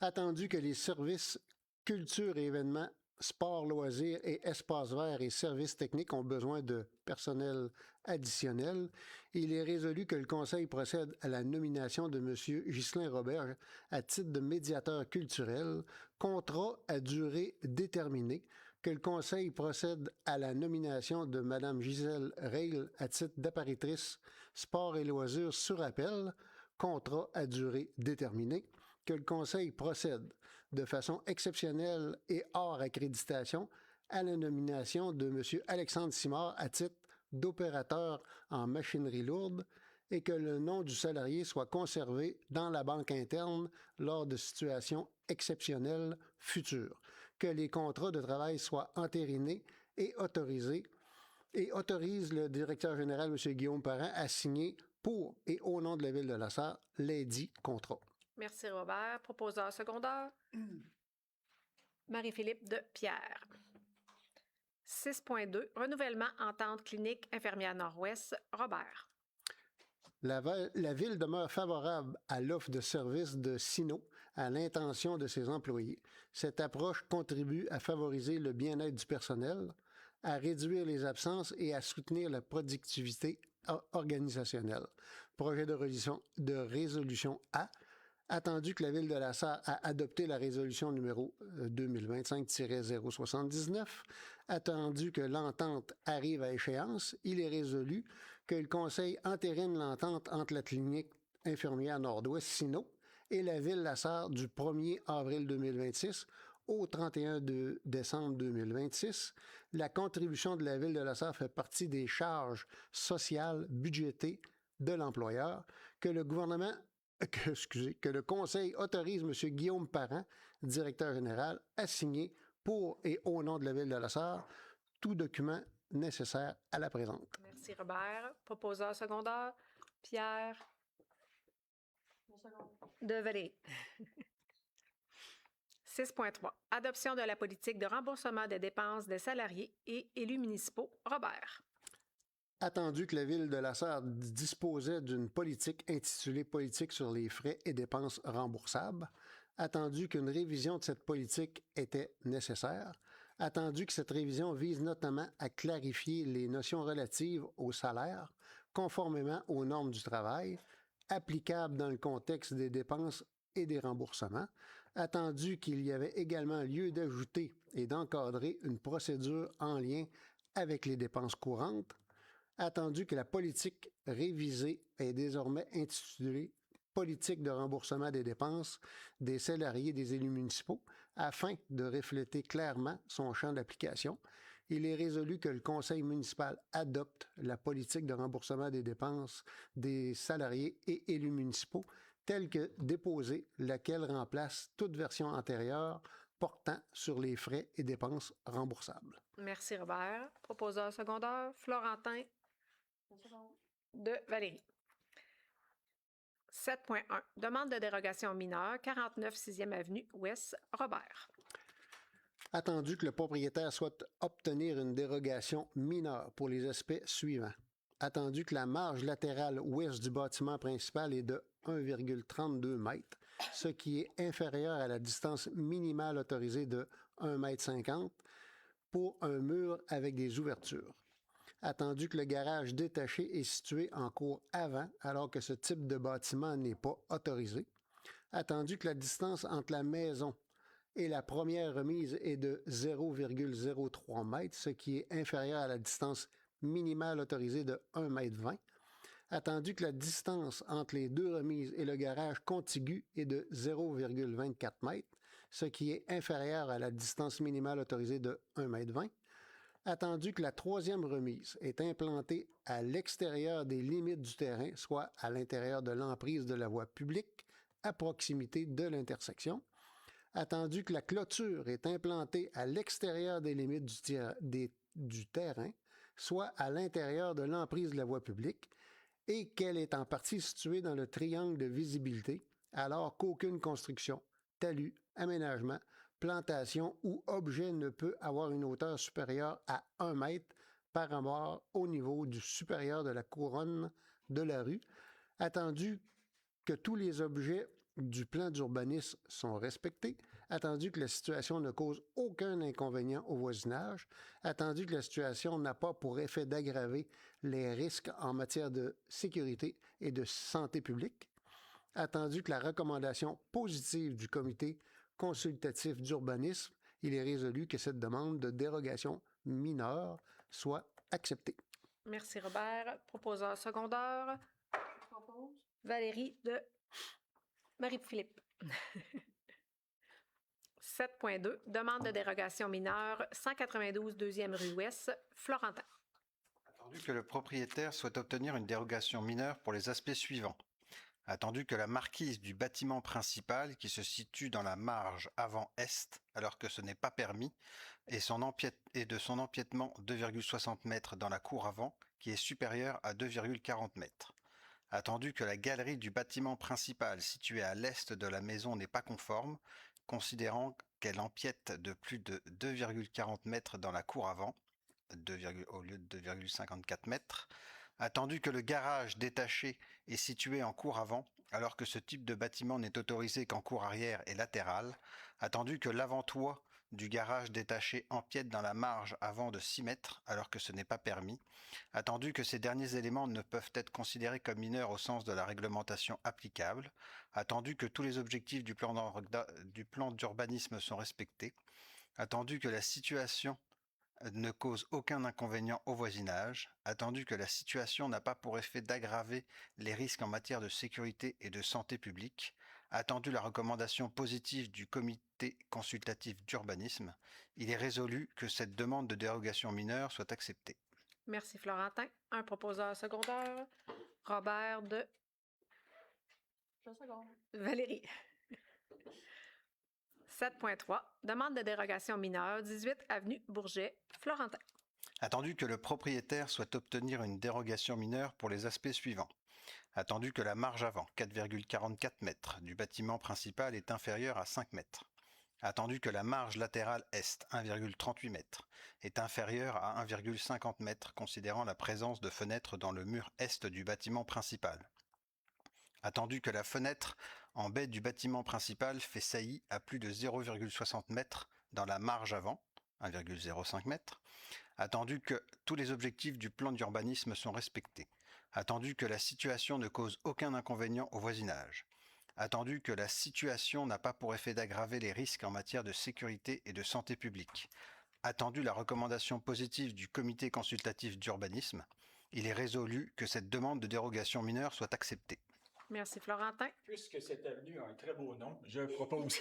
Attendu que les services culture et événements, sport, loisirs et espaces verts et services techniques ont besoin de personnel additionnel, il est résolu que le Conseil procède à la nomination de M. Ghislain Robert à titre de médiateur culturel, contrat à durée déterminée, que le Conseil procède à la nomination de Mme Gisèle Reil à titre d'apparitrice sport et loisirs sur appel, contrat à durée déterminée, que le Conseil procède de façon exceptionnelle et hors accréditation à la nomination de M. Alexandre Simard à titre d'opérateur en machinerie lourde et que le nom du salarié soit conservé dans la banque interne lors de situations exceptionnelles futures, que les contrats de travail soient entérinés et autorisés et autorise le directeur général, M. Guillaume Parent, à signer pour et au nom de la Ville de la Sarre lesdits contrats. Merci, Robert. Proposeur secondaire, Marie-Philippe de Pierre. 6.2. Renouvellement entente clinique infirmière Nord-Ouest, Robert. La Ville demeure favorable à l'offre de services de Sino à l'intention de ses employés. Cette approche contribue à favoriser le bien-être du personnel, à réduire les absences et à soutenir la productivité organisationnelle. Projet de résolution A. Attendu que la Ville de la Sarre a adopté la résolution numéro 2025-079, attendu que l'entente arrive à échéance, il est résolu que le Conseil entérine l'entente entre la clinique infirmière Nord-Ouest Sino et la Ville de la Sarre du 1er avril 2026 au 31 décembre 2026. La contribution de la Ville de la Sarre fait partie des charges sociales budgétées de l'employeur, que le Conseil autorise M. Guillaume Parent, directeur général, à signer pour et au nom de la Ville de la Sarre tout document nécessaires à la présente. Merci, Robert. Proposeur secondaire, Pierre de Valérie. 6.3. Adoption de la politique de remboursement des dépenses des salariés et élus municipaux. Robert. Attendu que la Ville de la Sarre disposait d'une politique intitulée « Politique sur les frais et dépenses remboursables », attendu qu'une révision de cette politique était nécessaire, attendu que cette révision vise notamment à clarifier les notions relatives au salaire, conformément aux normes du travail, applicables dans le contexte des dépenses et des remboursements, attendu qu'il y avait également lieu d'ajouter et d'encadrer une procédure en lien avec les dépenses courantes, attendu que la politique révisée est désormais intitulée « Politique de remboursement des dépenses des salariés des élus municipaux » afin de refléter clairement son champ d'application. Il est résolu que le conseil municipal adopte la politique de remboursement des dépenses des salariés et élus municipaux telle que déposée, laquelle remplace toute version antérieure portant sur les frais et dépenses remboursables. Merci, Robert. Proposeur secondaire, Florentin de Valérie. 7.1. Demande de dérogation mineure, 49 6e Avenue Ouest, Robert. Attendu que le propriétaire souhaite obtenir une dérogation mineure pour les aspects suivants. Attendu que la marge latérale ouest du bâtiment principal est de 1,32 m, ce qui est inférieur à la distance minimale autorisée de 1,50 m pour un mur avec des ouvertures. Attendu que le garage détaché est situé en cour avant, alors que ce type de bâtiment n'est pas autorisé. Attendu que la distance entre la maison et la première remise est de 0,03 m, ce qui est inférieur à la distance minimale autorisée de 1,20 m. Attendu que la distance entre les deux remises et le garage contigu est de 0,24 m, ce qui est inférieur à la distance minimale autorisée de 1,20 m. Attendu que la troisième remise est implantée à l'extérieur des limites du terrain, soit à l'intérieur de l'emprise de la voie publique, à proximité de l'intersection. Attendu que la clôture est implantée à l'extérieur des limites du terrain, soit à l'intérieur de l'emprise de la voie publique, et qu'elle est en partie située dans le triangle de visibilité, alors qu'aucune construction, talus, aménagement, plantation ou objet ne peut avoir une hauteur supérieure à 1 mètre par rapport au niveau du supérieur de la couronne de la rue, attendu que tous les objets du plan d'urbanisme sont respectés, attendu que la situation ne cause aucun inconvénient au voisinage, attendu que la situation n'a pas pour effet d'aggraver les risques en matière de sécurité et de santé publique, attendu que la recommandation positive du comité consultatif d'urbanisme, il est résolu que cette demande de dérogation mineure soit acceptée. Merci, Robert. Proposeur secondaire, Valérie de Marie-Philippe. 7.2. Demande de dérogation mineure, 192 2e rue Ouest, Florentin. Attendu que le propriétaire souhaite obtenir une dérogation mineure pour les aspects suivants. Attendu que la marquise du bâtiment principal, qui se situe dans la marge avant-est, alors que ce n'est pas permis, et de son empiètement 2,60 m dans la cour avant, qui est supérieur à 2,40 m. Attendu que la galerie du bâtiment principal située à l'est de la maison n'est pas conforme, considérant qu'elle empiète de plus de 2,40 m dans la cour avant, au lieu de 2,54 m. Attendu que le garage détaché est situé en cour avant, alors que ce type de bâtiment n'est autorisé qu'en cour arrière et latérale, attendu que l'avant-toit du garage détaché empiète dans la marge avant de 6 mètres, alors que ce n'est pas permis, attendu que ces derniers éléments ne peuvent être considérés comme mineurs au sens de la réglementation applicable, attendu que tous les objectifs du plan d'urbanisme sont respectés, attendu que la situation ne cause aucun inconvénient au voisinage, attendu que la situation n'a pas pour effet d'aggraver les risques en matière de sécurité et de santé publique, attendu la recommandation positive du comité consultatif d'urbanisme, il est résolu que cette demande de dérogation mineure soit acceptée. Merci, Florentin. Un proposeur secondaire, Robert de Valérie. 7.3. Demande de dérogation mineure, 18 avenue Bourget, Florentin. Attendu que le propriétaire souhaite obtenir une dérogation mineure pour les aspects suivants. Attendu que la marge avant, 4,44 mètres, du bâtiment principal est inférieure à 5 mètres. Attendu que la marge latérale est, 1,38 mètres, est inférieure à 1,50 mètres, considérant la présence de fenêtres dans le mur est du bâtiment principal. Attendu que la fenêtre en baie du bâtiment principal fait saillie à plus de 0,60 mètres dans la marge avant, 1,05 mètres. Attendu que tous les objectifs du plan d'urbanisme sont respectés. Attendu que la situation ne cause aucun inconvénient au voisinage. Attendu que la situation n'a pas pour effet d'aggraver les risques en matière de sécurité et de santé publique. Attendu la recommandation positive du comité consultatif d'urbanisme, il est résolu que cette demande de dérogation mineure soit acceptée. Merci, Florentin. Puisque cette avenue a un très beau nom, je propose.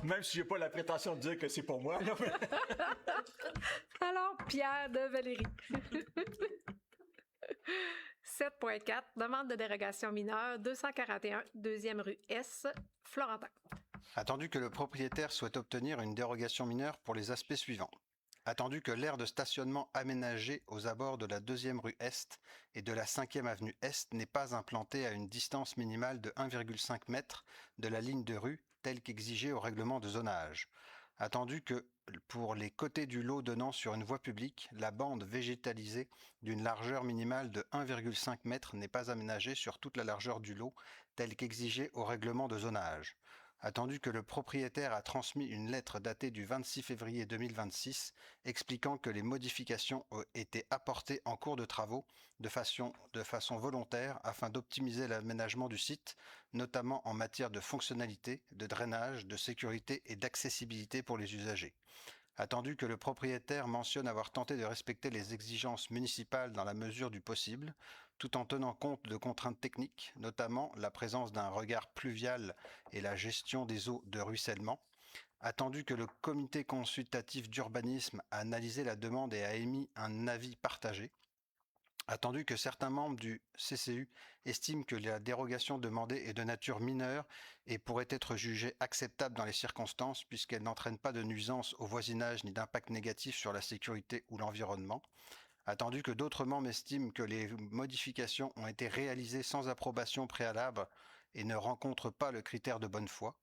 Même si je n'ai pas la prétention de dire que c'est pour moi. Là. Alors, Pierre de Valérie. 7.4, demande de dérogation mineure, 241, 2e rue S, Florentin. Attendu que le propriétaire souhaite obtenir une dérogation mineure pour les aspects suivants. Attendu que l'aire de stationnement aménagée aux abords de la 2e rue Est et de la 5e avenue Est n'est pas implantée à une distance minimale de 1,5 m de la ligne de rue telle qu'exigée au règlement de zonage. Attendu que, pour les côtés du lot donnant sur une voie publique, la bande végétalisée d'une largeur minimale de 1,5 m n'est pas aménagée sur toute la largeur du lot telle qu'exigée au règlement de zonage. Attendu que le propriétaire a transmis une lettre datée du 26 février 2026 expliquant que les modifications ont été apportées en cours de travaux de façon volontaire afin d'optimiser l'aménagement du site, notamment en matière de fonctionnalité, de drainage, de sécurité et d'accessibilité pour les usagers. Attendu que le propriétaire mentionne avoir tenté de respecter les exigences municipales dans la mesure du possible, tout en tenant compte de contraintes techniques, notamment la présence d'un regard pluvial et la gestion des eaux de ruissellement. Attendu que le comité consultatif d'urbanisme a analysé la demande et a émis un avis partagé. Attendu que certains membres du CCU estiment que la dérogation demandée est de nature mineure et pourrait être jugée acceptable dans les circonstances puisqu'elle n'entraîne pas de nuisance au voisinage ni d'impact négatif sur la sécurité ou l'environnement. Attendu que d'autres membres estiment que les modifications ont été réalisées sans approbation préalable et ne rencontrent pas le critère de bonne foi.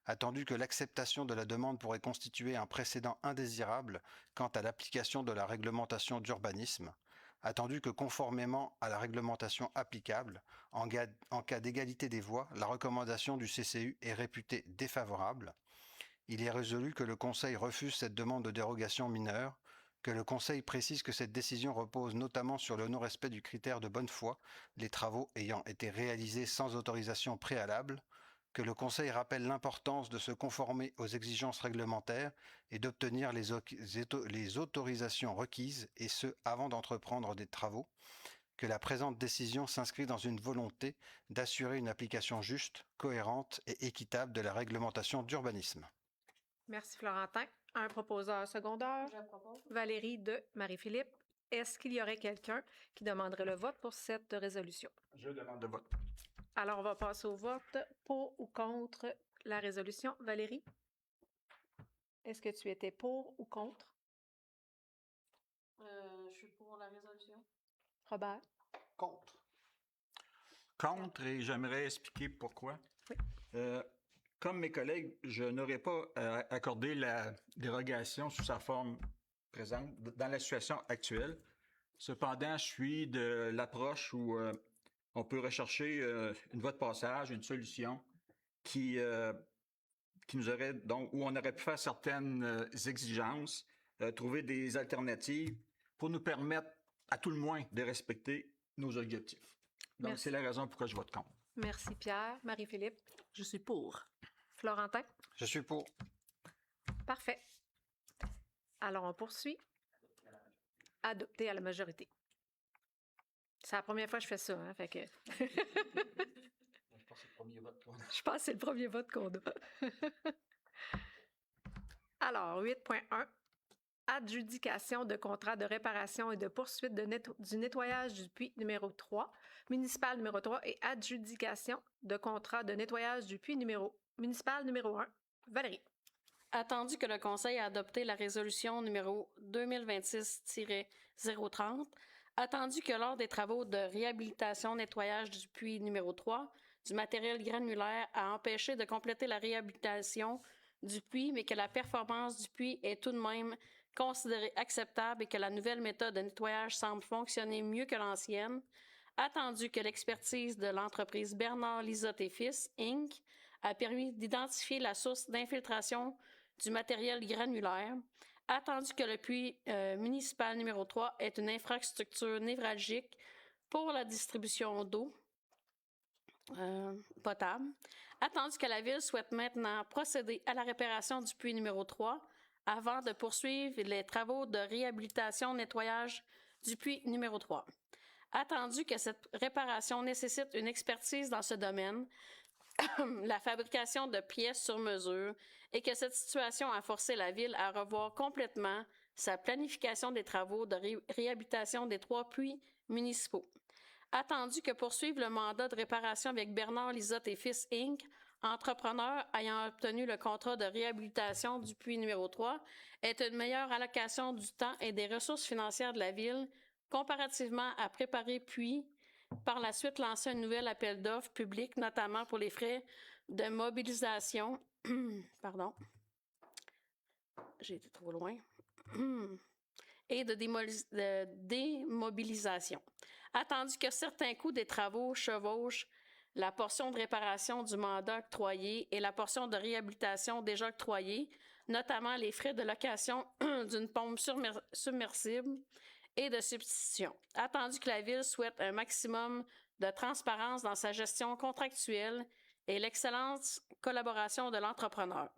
Attendu que l'acceptation de la demande pourrait constituer un précédent indésirable quant à l'application de la réglementation d'urbanisme. Attendu que conformément à la réglementation applicable, en cas d'égalité des voix, la recommandation du CCU est réputée défavorable. Il est résolu que le Conseil refuse cette demande de dérogation mineure, que le Conseil précise que cette décision repose notamment sur le non-respect du critère de bonne foi, les travaux ayant été réalisés sans autorisation préalable, que le Conseil rappelle l'importance de se conformer aux exigences réglementaires et d'obtenir les autorisations requises, et ce, avant d'entreprendre des travaux, que la présente décision s'inscrit dans une volonté d'assurer une application juste, cohérente et équitable de la réglementation d'urbanisme. Merci, Florentin. Un proposeur secondaire. Je propose. Valérie de Marie-Philippe. Est-ce qu'il y aurait quelqu'un qui demanderait le vote pour cette résolution? Je demande de vote. Alors, on va passer au vote pour ou contre la résolution. Valérie, est-ce que tu étais pour ou contre? Je suis pour la résolution. Robert? Contre. Contre, et j'aimerais expliquer pourquoi. Oui. Comme mes collègues, je n'aurais pas accordé la dérogation sous sa forme présente dans la situation actuelle. Cependant, je suis de l'approche où on peut rechercher une voie de passage, une solution qui nous aurait donc où on aurait pu faire certaines exigences, trouver des alternatives pour nous permettre, à tout le moins, de respecter nos objectifs. Donc, Merci. c'est la raison pourquoi je vote contre. Merci, Pierre. Marie-Philippe? Je suis pour. Florentin? Je suis pour. Parfait. Alors, on poursuit. Adopté à la majorité. C'est la première fois que je fais ça, hein, fait que... Je pense que c'est le premier vote qu'on a. Je pense que c'est le premier vote qu'on a. Alors, 8.1. Adjudication de contrat de réparation et de poursuite du nettoyage du puits numéro 3, municipal numéro 3 et adjudication de contrat de nettoyage du puits municipal numéro 1. Valérie. Attendu que le Conseil a adopté la résolution numéro 2026-030, attendu que lors des travaux de réhabilitation nettoyage du puits numéro 3, du matériel granulaire a empêché de compléter la réhabilitation du puits, mais que la performance du puits est tout de même considérée acceptable et que la nouvelle méthode de nettoyage semble fonctionner mieux que l'ancienne, attendu que l'expertise de l'entreprise Bernard Lisotte et Fils, Inc., a permis d'identifier la source d'infiltration du matériel granulaire, attendu que le puits municipal numéro 3 est une infrastructure névralgique pour la distribution d'eau potable, attendu que la Ville souhaite maintenant procéder à la réparation du puits numéro 3 avant de poursuivre les travaux de réhabilitation nettoyage du puits numéro 3. Attendu que cette réparation nécessite une expertise dans ce domaine, la fabrication de pièces sur mesure, et que cette situation a forcé la Ville à revoir complètement sa planification des travaux de réhabilitation des 3 puits municipaux. Attendu que poursuivre le mandat de réparation avec Bernard Lisotte et Fils Inc., entrepreneur ayant obtenu le contrat de réhabilitation du puits numéro 3, est une meilleure allocation du temps et des ressources financières de la Ville comparativement à préparer puis par la suite lancer un nouvel appel d'offres public, notamment pour les frais de mobilisation. Pardon. J'ai été trop loin. Et de démobilisation. Attendu que certains coûts des travaux chevauchent la portion de réparation du mandat octroyé et la portion de réhabilitation déjà octroyée, notamment les frais de location d'une pompe submersible et de substitution. Attendu que la Ville souhaite un maximum de transparence dans sa gestion contractuelle et l'excellente collaboration de l'entrepreneur.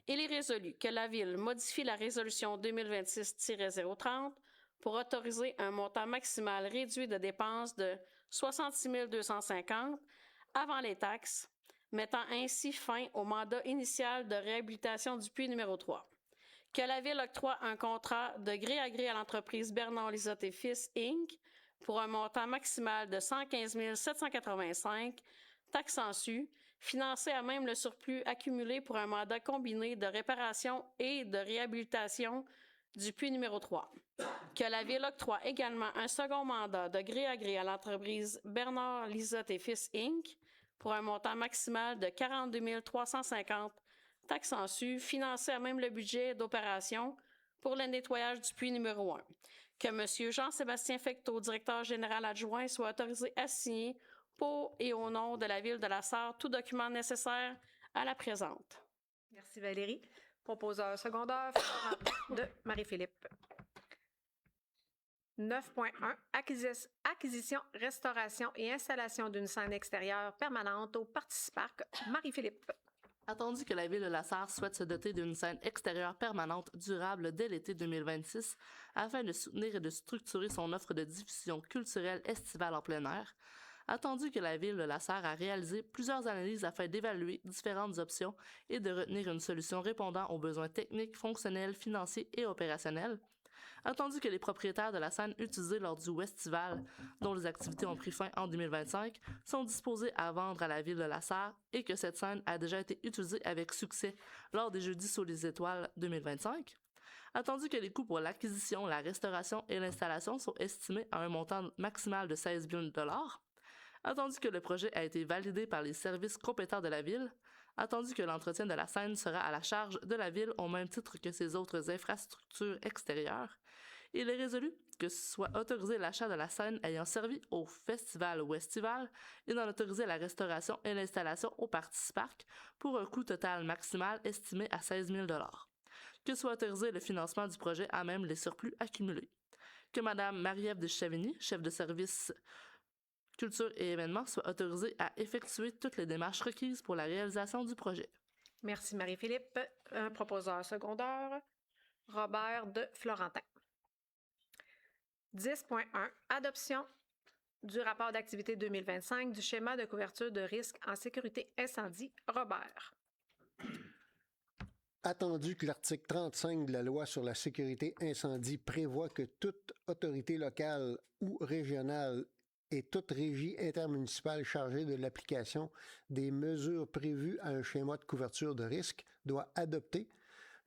Il est résolu que la Ville modifie la résolution 2026-030 pour autoriser un montant maximal réduit de dépenses de 66 250 avant les taxes, mettant ainsi fin au mandat initial de réhabilitation du puits numéro 3. Que la Ville octroie un contrat de gré à gré à l'entreprise Bernard Lisotte et Fils Inc. pour un montant maximal de 115 785, taxes su, financé à même le surplus accumulé pour un mandat combiné de réparation et de réhabilitation du puits numéro 3. Que la Ville octroie également un second mandat de gré à gré à l'entreprise Bernard Lisotte et Fils Inc. pour un montant maximal de 42 350 taxes su, financé à même le budget d'opération pour le nettoyage du puits numéro 1. Que M. Jean-Sébastien Fecteau, directeur général adjoint, soit autorisé à signer pour et au nom de la Ville de la Sarre tout document nécessaire à la présente. Merci Valérie. Proposeur secondaire de Marie-Philippe. 9.1 Acquisition, restauration et installation d'une scène extérieure permanente au Parti-Parc. Marie-Philippe. Attendu que la Ville de la Sarre souhaite se doter d'une scène extérieure permanente durable dès l'été 2026 afin de soutenir et de structurer son offre de diffusion culturelle estivale en plein air, attendu que la Ville de la Sarre a réalisé plusieurs analyses afin d'évaluer différentes options et de retenir une solution répondant aux besoins techniques, fonctionnels, financiers et opérationnels, attendu que les propriétaires de la scène utilisée lors du Westival, dont les activités ont pris fin en 2025, sont disposés à vendre à la Ville de la Sarre et que cette scène a déjà été utilisée avec succès lors des Jeudis sous les étoiles 2025, attendu que les coûts pour l'acquisition, la restauration et l'installation sont estimés à un montant maximal de 16 millions de dollars, attendu que le projet a été validé par les services compétents de la Ville, attendu que l'entretien de la scène sera à la charge de la Ville au même titre que ses autres infrastructures extérieures, il est résolu que soit autorisé l'achat de la scène ayant servi au festival ou estival et d'en autoriser la restauration et l'installation au Parti-Parc pour un coût total maximal estimé à 16 000 $. Que soit autorisé le financement du projet à même les surplus accumulés. Que Mme Marie-Ève Deschavigny, chef de service Culture et événements, soit autorisée à effectuer toutes les démarches requises pour la réalisation du projet. Merci Marie-Philippe. Un proposeur secondaire, Robert de Florentin. 10.1 Adoption du rapport d'activité 2025 du schéma de couverture de risque en sécurité incendie. Robert. Attendu que l'article 35 de la loi sur la sécurité incendie prévoit que toute autorité locale ou régionale et toute régie intermunicipale chargée de l'application des mesures prévues à un schéma de couverture de risque doit adopter,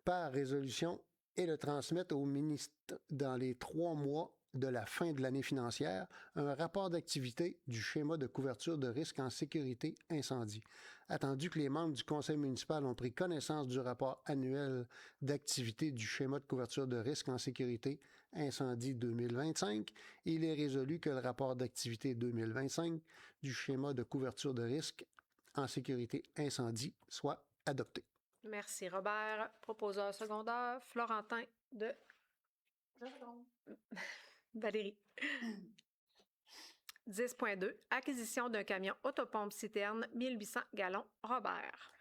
par résolution et le transmettre au ministre dans les 3 mois de la fin de l'année financière, un rapport d'activité du schéma de couverture de risque en sécurité incendie. Attendu que les membres du conseil municipal ont pris connaissance du rapport annuel d'activité du schéma de couverture de risque en sécurité incendie 2025, il est résolu que le rapport d'activité 2025 du schéma de couverture de risque en sécurité incendie soit adopté. Merci, Robert. Proposeur secondaire, Florentin de Valérie. 10.2. Acquisition d'un camion autopompe citerne 1800 gallons. Robert.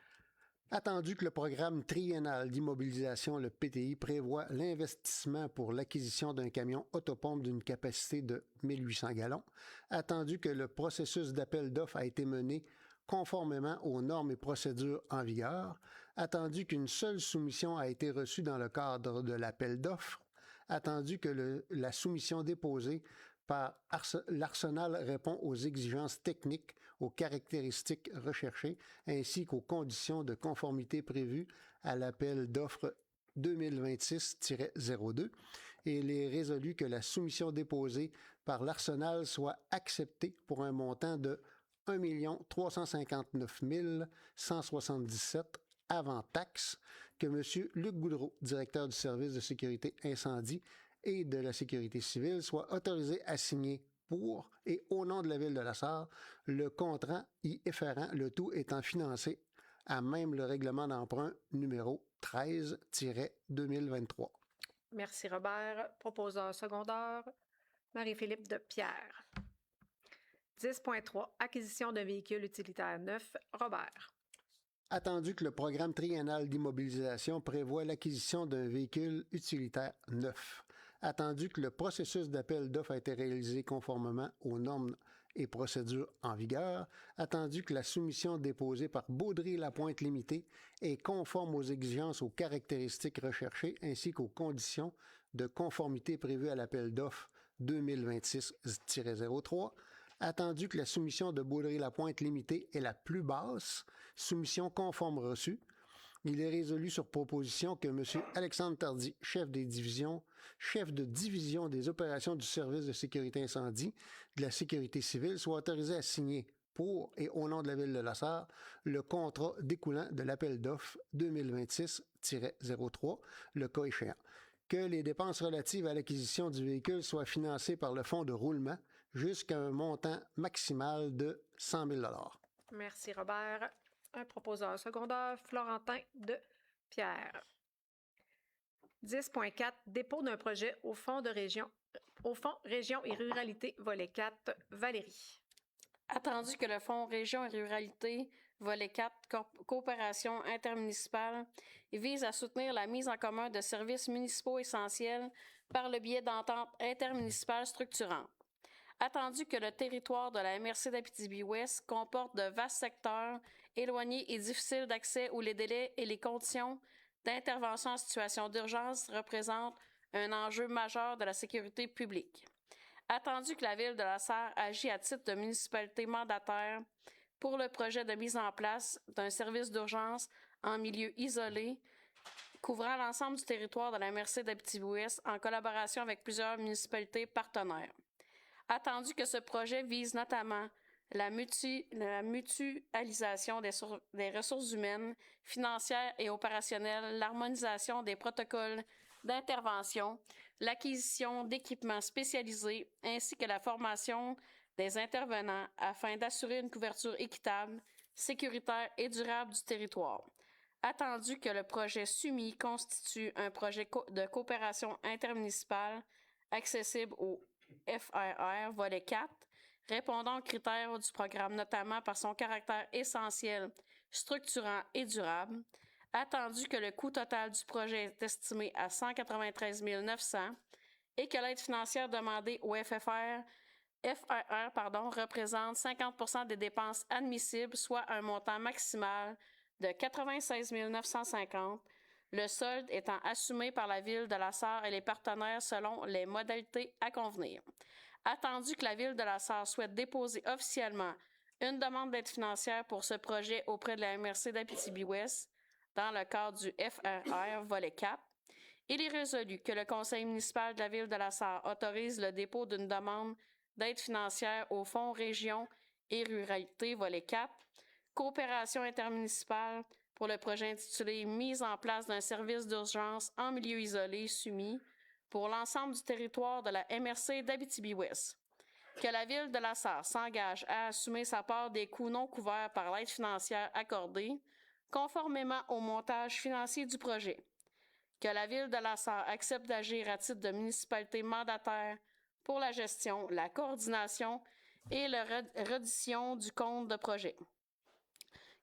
Attendu que le programme triennal d'immobilisation, le PTI, prévoit l'investissement pour l'acquisition d'un camion autopompe d'une capacité de 1800 gallons, attendu que le processus d'appel d'offres a été mené conformément aux normes et procédures en vigueur, attendu qu'une seule soumission a été reçue dans le cadre de l'appel d'offres, attendu que la soumission déposée par l'Arsenal répond aux exigences techniques, aux caractéristiques recherchées, ainsi qu'aux conditions de conformité prévues à l'appel d'offres 2026-02, et il est résolu que la soumission déposée par l'Arsenal soit acceptée pour un montant de 1 359 177 avant taxe, que M. Luc Goudreau, directeur du service de sécurité incendie et de la sécurité civile, soit autorisé à signer pour et au nom de la Ville de la Sarre le contrat y afférent, le tout étant financé à même le règlement d'emprunt numéro 13-2023. Merci, Robert. Proposeur secondaire, Marie-Philippe de Pierre. 10.3. Acquisition d'un véhicule utilitaire neuf. Robert. Attendu que le programme triennal d'immobilisation prévoit l'acquisition d'un véhicule utilitaire neuf, attendu que le processus d'appel d'offres a été réalisé conformément aux normes et procédures en vigueur, attendu que la soumission déposée par Baudry-Lapointe Limité est conforme aux exigences, aux caractéristiques recherchées ainsi qu'aux conditions de conformité prévues à l'appel d'offres 2026-03, attendu que la soumission de Baudry-Lapointe Limité est la plus basse, soumission conforme reçue, il est résolu sur proposition que M. Alexandre Tardy, chef de division des opérations du service de sécurité incendie de la sécurité civile, soit autorisé à signer pour et au nom de la Ville de la Sarre le contrat découlant de l'appel d'offres 2026-03, le cas échéant. Que les dépenses relatives à l'acquisition du véhicule soient financées par le fonds de roulement jusqu'à un montant maximal de 100 000 $. Merci, Robert. Un proposeur secondaire, Florentin de Pierre. 10.4. Dépôt d'un projet au Fonds Région et Ruralité, volet 4. Valérie. Attendu que le Fonds Région et Ruralité, volet 4, coopération intermunicipale, vise à soutenir la mise en commun de services municipaux essentiels par le biais d'ententes intermunicipales structurantes. Attendu que le territoire de la MRC d'Abitibi-Ouest comporte de vastes secteurs éloignés et difficiles d'accès où les délais et les conditions d'intervention en situation d'urgence représentent un enjeu majeur de la sécurité publique. Attendu que la Ville de la Sarre agit à titre de municipalité mandataire pour le projet de mise en place d'un service d'urgence en milieu isolé couvrant l'ensemble du territoire de la MRC d'Abitibi-Ouest en collaboration avec plusieurs municipalités partenaires. Attendu que ce projet vise notamment la mutualisation des ressources humaines, financières et opérationnelles, l'harmonisation des protocoles d'intervention, l'acquisition d'équipements spécialisés ainsi que la formation des intervenants afin d'assurer une couverture équitable, sécuritaire et durable du territoire. Attendu que le projet SUMI constitue un projet de coopération intermunicipale accessible au FRR, volet 4, répondant aux critères du programme, notamment par son caractère essentiel, structurant et durable. Attendu que le coût total du projet est estimé à 193 900 et que l'aide financière demandée au FRR représente 50% des dépenses admissibles, soit un montant maximal de 96 950, le solde étant assumé par la Ville de la Sarre et les partenaires selon les modalités à convenir. Attendu que la Ville de la Sarre souhaite déposer officiellement une demande d'aide financière pour ce projet auprès de la MRC d'Abitibi-Ouest, dans le cadre du FRR volet 4. Il est résolu que le conseil municipal de la ville de la Sarre autorise le dépôt d'une demande d'aide financière au Fonds Région et Ruralité volet 4, coopération intermunicipale pour le projet intitulé « Mise en place d'un service d'urgence en milieu isolé SUMI pour l'ensemble du territoire de la MRC d'Abitibi-Ouest ». Que la ville de la Sarre s'engage à assumer sa part des coûts non couverts par l'aide financière accordée, conformément au montage financier du projet. Que la ville de la Sarre accepte d'agir à titre de municipalité mandataire pour la gestion, la coordination et la reddition du compte de projet.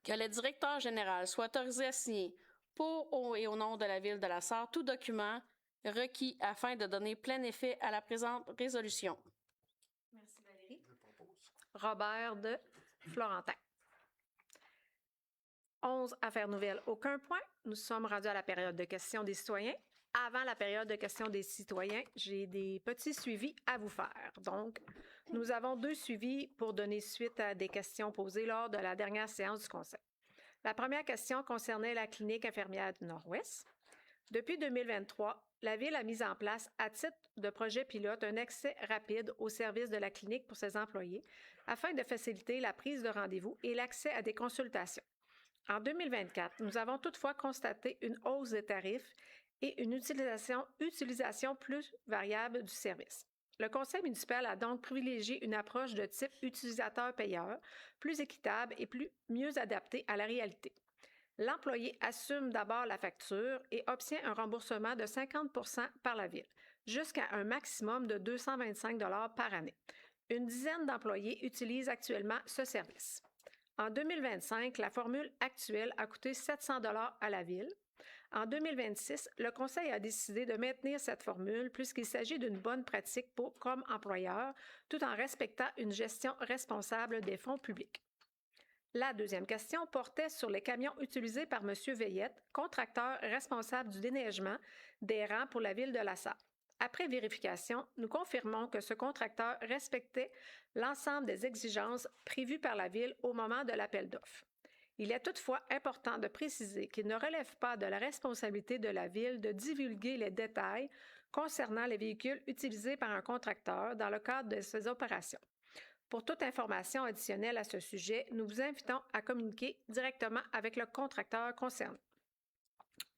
Que le directeur général soit autorisé à signer pour et au nom de la ville de la Sarre tout document requis afin de donner plein effet à la présente résolution. Merci Valérie. Robert de Florentin. 11 affaires nouvelles, aucun point. Nous sommes rendus à la période de questions des citoyens. Avant la période de questions des citoyens, j'ai des petits suivis à vous faire. Donc, nous avons 2 suivis pour donner suite à des questions posées lors de la dernière séance du Conseil. La première question concernait la clinique infirmière du Nord-Ouest. Depuis 2023, la Ville a mis en place, à titre de projet pilote, un accès rapide au service de la clinique pour ses employés afin de faciliter la prise de rendez-vous et l'accès à des consultations. En 2024, nous avons toutefois constaté une hausse des tarifs et une utilisation plus variable du service. Le Conseil municipal a donc privilégié une approche de type utilisateur-payeur, plus équitable et mieux adaptée à la réalité. L'employé assume d'abord la facture et obtient un remboursement de 50 % par la Ville, jusqu'à un maximum de 225 $ par année. Une dizaine d'employés utilisent actuellement ce service. En 2025, la formule actuelle a coûté 700 $ à la Ville. En 2026, le Conseil a décidé de maintenir cette formule puisqu'il s'agit d'une bonne pratique comme employeur, tout en respectant une gestion responsable des fonds publics. La deuxième question portait sur les camions utilisés par M. Veillette, contracteur responsable du déneigement des rangs pour la Ville de la Sarre. Après vérification, nous confirmons que ce contracteur respectait l'ensemble des exigences prévues par la Ville au moment de l'appel d'offres. Il est toutefois important de préciser qu'il ne relève pas de la responsabilité de la Ville de divulguer les détails concernant les véhicules utilisés par un contracteur dans le cadre de ces opérations. Pour toute information additionnelle à ce sujet, nous vous invitons à communiquer directement avec le contracteur concerné.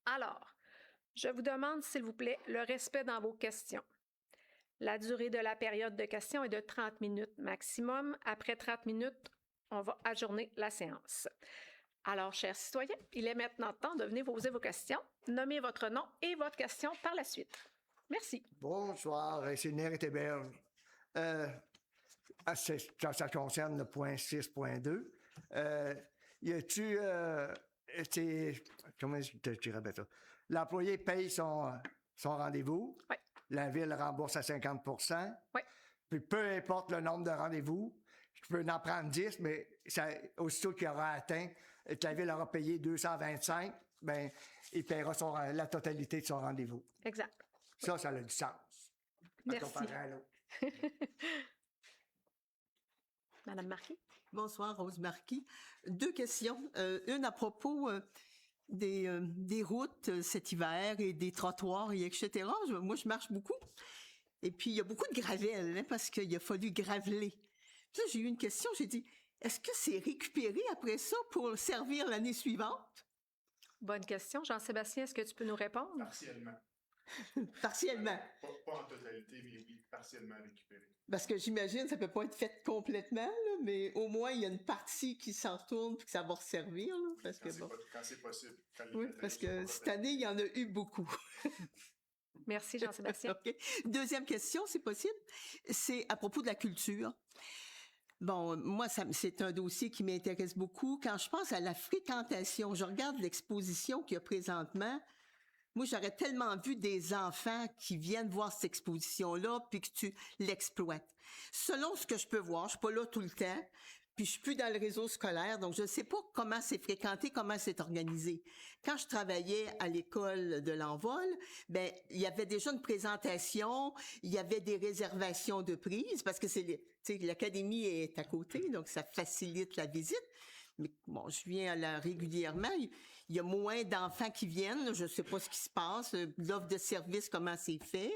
Alors, je vous demande, s'il vous plaît, le respect dans vos questions. La durée de la période de questions est de 30 minutes maximum. Après 30 minutes, on va adjourner la séance. Alors, chers citoyens, il est maintenant temps de venir poser vos questions. Nommez votre nom et votre question par la suite. Merci. Bonsoir, c'est Nérite Héberge. Ça concerne le point 6.2. Y a-tu... comment je te dirais bien ça? L'employé paye son rendez-vous. Oui. La Ville rembourse à 50 %. Oui. Puis peu importe le nombre de rendez-vous, je peux en prendre 10, mais aussitôt qu'il aura atteint, que la Ville aura payé 225, bien, il paiera la totalité de son rendez-vous. Exact. Ça a du sens. Merci. Comparé à l'autre. Madame Marquis. Bonsoir, Rose Marquis. 2 questions. Une à propos des routes cet hiver et des trottoirs, et etc. Moi, je marche beaucoup. Et puis, il y a beaucoup de gravelle, parce qu'il a fallu graveler. Puis là, j'ai eu une question. J'ai dit, est-ce que c'est récupéré après ça pour servir l'année suivante? Bonne question. Jean-Sébastien, est-ce que tu peux nous répondre? Partiellement. Partiellement. Pas en totalité, mais oui, partiellement récupéré. Parce que j'imagine ça peut pas être fait complètement, là, mais au moins il y a une partie qui s'en retourne puis que ça va resservir. Là, parce que, Quand c'est possible. Oui, parce que cette année, il y en a eu beaucoup. Merci, Jean-Sébastien. Okay. Deuxième question, c'est possible. C'est à propos de la culture. Bon, moi, c'est un dossier qui m'intéresse beaucoup. Quand je pense à la fréquentation, je regarde l'exposition qu'il y a présentement. Moi, j'aurais tellement vu des enfants qui viennent voir cette exposition-là puis que tu l'exploites. Selon ce que je peux voir, je suis pas là tout le temps, puis je suis plus dans le réseau scolaire, donc je ne sais pas comment c'est fréquenté, comment c'est organisé. Quand je travaillais à l'école de l'Envol, ben il y avait déjà une présentation, il y avait des réservations de prise parce que l'académie est à côté, donc ça facilite la visite. mais bon, je viens là régulièrement. Il y a moins d'enfants qui viennent. Je ne sais pas ce qui se passe. L'offre de service, comment c'est fait.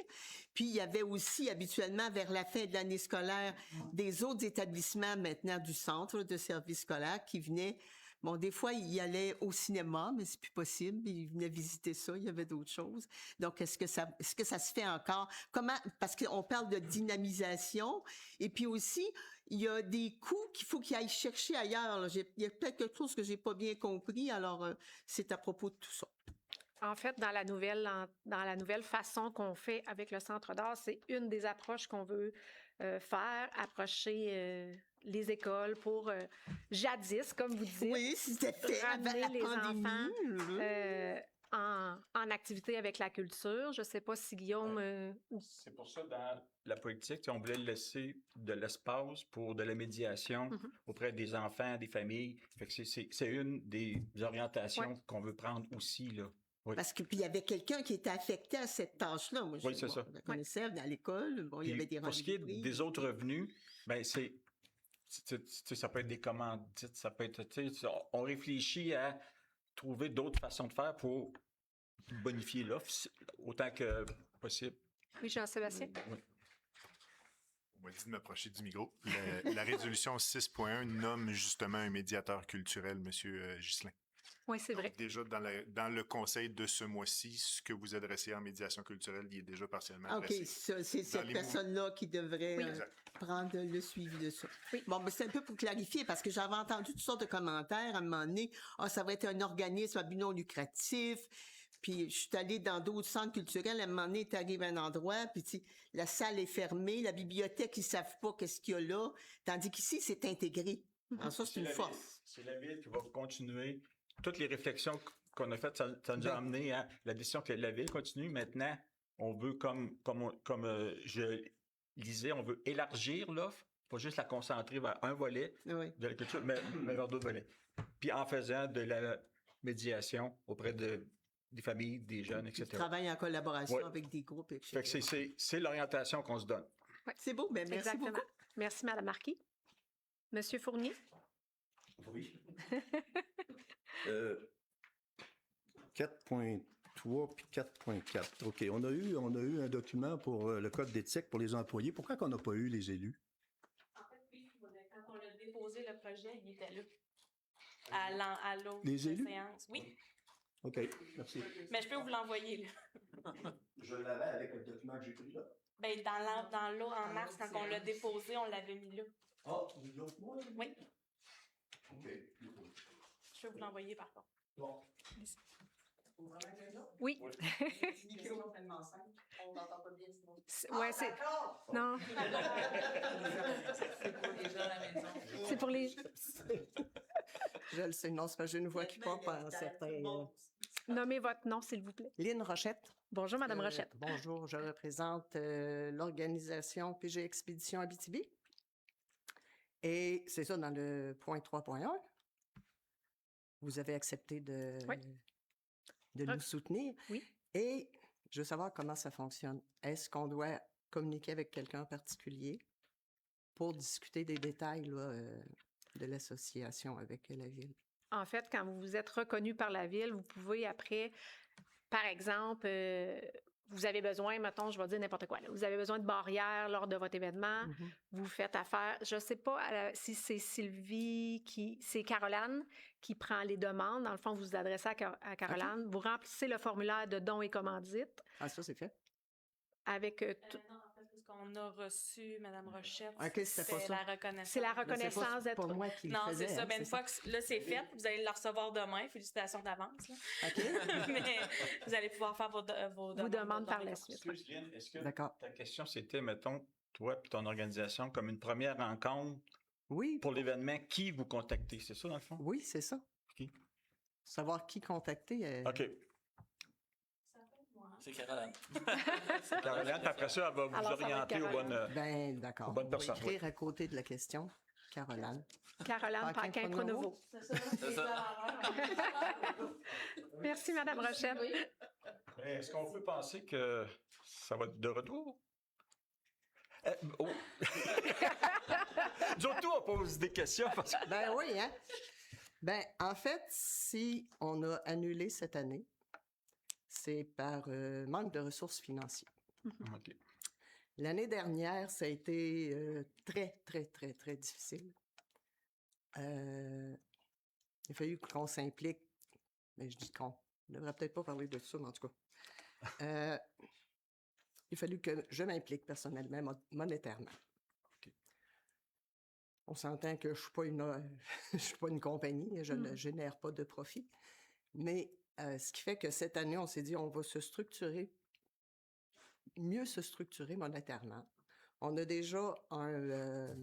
Puis, il y avait aussi, habituellement, vers la fin de l'année scolaire, des autres établissements maintenant du centre de service scolaire qui venaient. Bon, des fois, ils allaient au cinéma, mais c'est plus possible. Ils venaient visiter ça. Il y avait d'autres choses. Donc, est-ce que ça se fait encore? Comment? Parce qu'on parle de dynamisation. Et puis aussi, il y a des coûts qu'il faut qu'ils aillent chercher ailleurs. Là. Il y a peut-être quelque chose que j'ai pas bien compris. Alors, c'est à propos de tout ça. En fait, dans la nouvelle façon qu'on fait avec le Centre d'art, c'est une des approches qu'on veut faire, approcher les écoles pour jadis, comme vous dites, Oui, c'était fait avant ramener la les pandémie. enfants en activité avec la culture. Je ne sais pas si Guillaume... C'est pour ça, dans la politique, on voulait laisser de l'espace pour de la médiation auprès des enfants, des familles. Fait que c'est une des orientations qu'on veut prendre aussi, là. Oui. Parce que puis il y avait quelqu'un qui était affecté à cette tâche-là. Moi, Oui, c'est ça. Je la connaissais dans l'école. Bon, il y avait des pour ce qui est rendez-vous. des autres revenus, ben ça peut être des commandites, ça peut être, on réfléchit à trouver d'autres façons de faire pour bonifier l'offre autant que possible. Oui, Jean-Sébastien? Oui. On m'a dit de m'approcher du micro. La résolution 6.1 nomme justement un médiateur culturel, M. Ghislain. Oui, c'est vrai. Donc, déjà, dans le conseil de ce mois-ci, ce que vous adressez en médiation culturelle, il est déjà partiellement OK, adressé. c'est cette personne-là qui devrait prendre le suivi de ça. Oui. Bon, ben, c'est un peu pour clarifier, parce que j'avais entendu toutes sortes de commentaires à un moment donné. Ah, ça va être un organisme à but non lucratif. Puis je suis allée dans d'autres centres culturels. À un moment donné, tu arrives à un endroit, puis la salle est fermée, la bibliothèque, ils savent pas qu'est-ce qu'il y a là. Tandis qu'ici, c'est intégré. Alors ça, c'est une force. C'est la Ville qui va continuer. Toutes les réflexions qu'on a faites, ça nous a amené à la décision que la Ville continue. Maintenant, on veut, comme je disais, on veut élargir l'offre, pas juste la concentrer vers un volet de la culture, mais vers d'autres volets. Puis en faisant de la médiation auprès des familles, des jeunes, etc. Qui travaillent en collaboration avec des groupes, etc. Fait que c'est l'orientation qu'on se donne. Ouais. C'est beau, ben merci Exactement. beaucoup. Merci, Mme Marquis. Monsieur Fournier? Oui. 4.3 puis 4.4. OK, on a eu un document pour le code d'éthique pour les employés. Pourquoi qu'on n'a pas eu les élus? En fait, oui, quand on a déposé le projet, il était là. À l'autre Les élus? séance. Oui. OK, merci. Mais je peux vous l'envoyer, là. Je l'avais avec le document que j'ai pris là. Ben, dans l'eau, en mars, quand on l'a déposé, on l'avait mis là. Ah, l'autre mois? Oui. OK. Je peux vous l'envoyer, par contre. Bon. Oui. On n'entend pas bien, sinon. Ouais, c'est... Non. C'est pour les gens à la maison. C'est pour les... Je le sais, non, c'est parce que j'ai une voix qui pop en certains... Nommez votre nom, s'il vous plaît. Lynn Rochette. Bonjour, Madame Rochette. Bonjour, je représente l'organisation PG Expédition Abitibi. Et c'est ça, dans le point 3.1, vous avez accepté de nous soutenir. Oui. Et je veux savoir comment ça fonctionne. Est-ce qu'on doit communiquer avec quelqu'un en particulier pour discuter des détails là, de l'association avec la Ville? En fait, quand vous êtes reconnu par la Ville, vous pouvez après, par exemple, vous avez besoin, mettons, je vais dire n'importe quoi, là, vous avez besoin de barrières lors de votre événement, vous faites affaire, je ne sais pas si c'est c'est Caroline qui prend les demandes. Dans le fond, vous vous adressez à Caroline, vous remplissez le formulaire de dons et commandites. Ah, ça, c'est fait? Avec Non, en fait, ce qu'on a reçu, Mme Rochette, OK, c'était pas c'est ça. la reconnaissance. c'est la Mais reconnaissance c'est pas d'être... moi qui le Non, faisais, c'est ça. hein, Ben, une c'est fois que là, c'est fait, vous allez le recevoir demain. Félicitations d'avance. là. OK. Mais vous allez pouvoir faire vos demandes par la suite. Excuse, Lynn, est-ce que D'accord. ta question, c'était, mettons, toi et ton organisation, comme une première rencontre Oui, pour l'événement, qui vous contactez? C'est ça, dans le fond? oui, c'est ça. Qui? Savoir qui contacter. OK. C'est Caroline. Caroline, puis après ça, elle va vous Alors, ça va être orienter aux Caroline. bonnes... Ben, d'accord. Aux bonnes On va personnes, écrire à côté de la question. Caroline. Caroline Paquin-Pronovo. C'est ça. Merci, Madame Rochette. Mais est-ce qu'on peut penser que ça va être de retour? Oh. Nous autres, on pose des questions parce que... Ben oui, hein? Ben, en fait, si on a annulé cette année, c'est par manque de ressources financières. OK. L'année dernière, ça a été très, très, très, très difficile. Il a fallu qu'on s'implique. Mais je dis qu'on. On ne devrait peut-être pas parler de ça, mais en tout cas. Il a fallu que je m'implique personnellement, monétairement. OK. On s'entend que je ne suis pas une compagnie, je ne génère pas de profit. Mais ce qui fait que cette année, on s'est dit, on va mieux se structurer monétairement. On a déjà un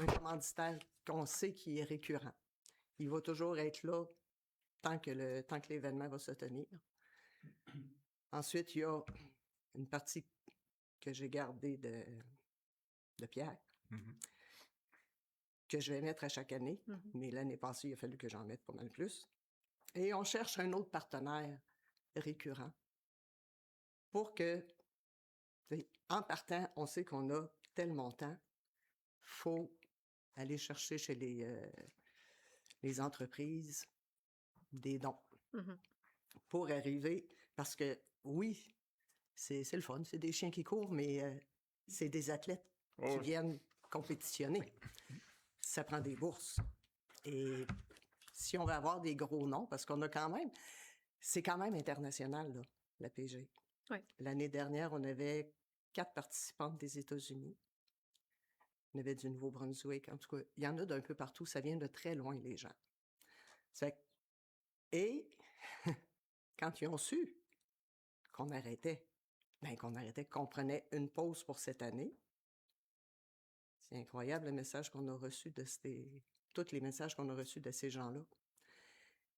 commanditaire qu'on sait qui est récurrent. Il va toujours être là tant que l'événement va se tenir. Ensuite, il y a une partie que j'ai gardée de Pierre, que je vais mettre à chaque année. Mais l'année passée, il a fallu que j'en mette pas mal plus. Et on cherche un autre partenaire récurrent pour que, en partant, on sait qu'on a tel montant, il faut aller chercher chez les entreprises des dons pour arriver, parce que oui, c'est le fun, c'est des chiens qui courent, mais c'est des athlètes qui viennent compétitionner. Ça prend des bourses. Et si on veut avoir des gros noms, parce qu'on a quand même, c'est quand même international, là, la PG. Oui. L'année dernière, on avait 4 participantes des États-Unis. On avait du Nouveau-Brunswick. En tout cas, il y en a d'un peu partout. Ça vient de très loin, les gens. Et quand ils ont su qu'on arrêtait, qu'on prenait une pause pour cette année, c'est incroyable le message qu'on a reçu tous les messages qu'on a reçus de ces gens-là,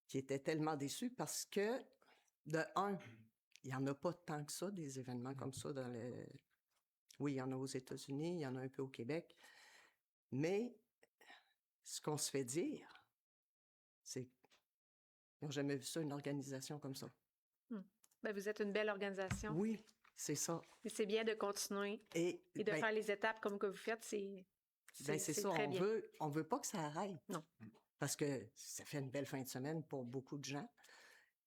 qui étaient tellement déçus parce que, de un, il n'y en a pas tant que ça, des événements comme ça dans le... Oui, il y en a aux États-Unis, il y en a un peu au Québec, mais ce qu'on se fait dire, c'est qu'ils n'ont jamais vu ça, une organisation comme ça. Ben, vous êtes une belle organisation. Oui, c'est ça. Et c'est bien de continuer et de faire les étapes comme que vous faites. C'est ça. Très bien. On veut pas que ça arrête. Non. Parce que ça fait une belle fin de semaine pour beaucoup de gens.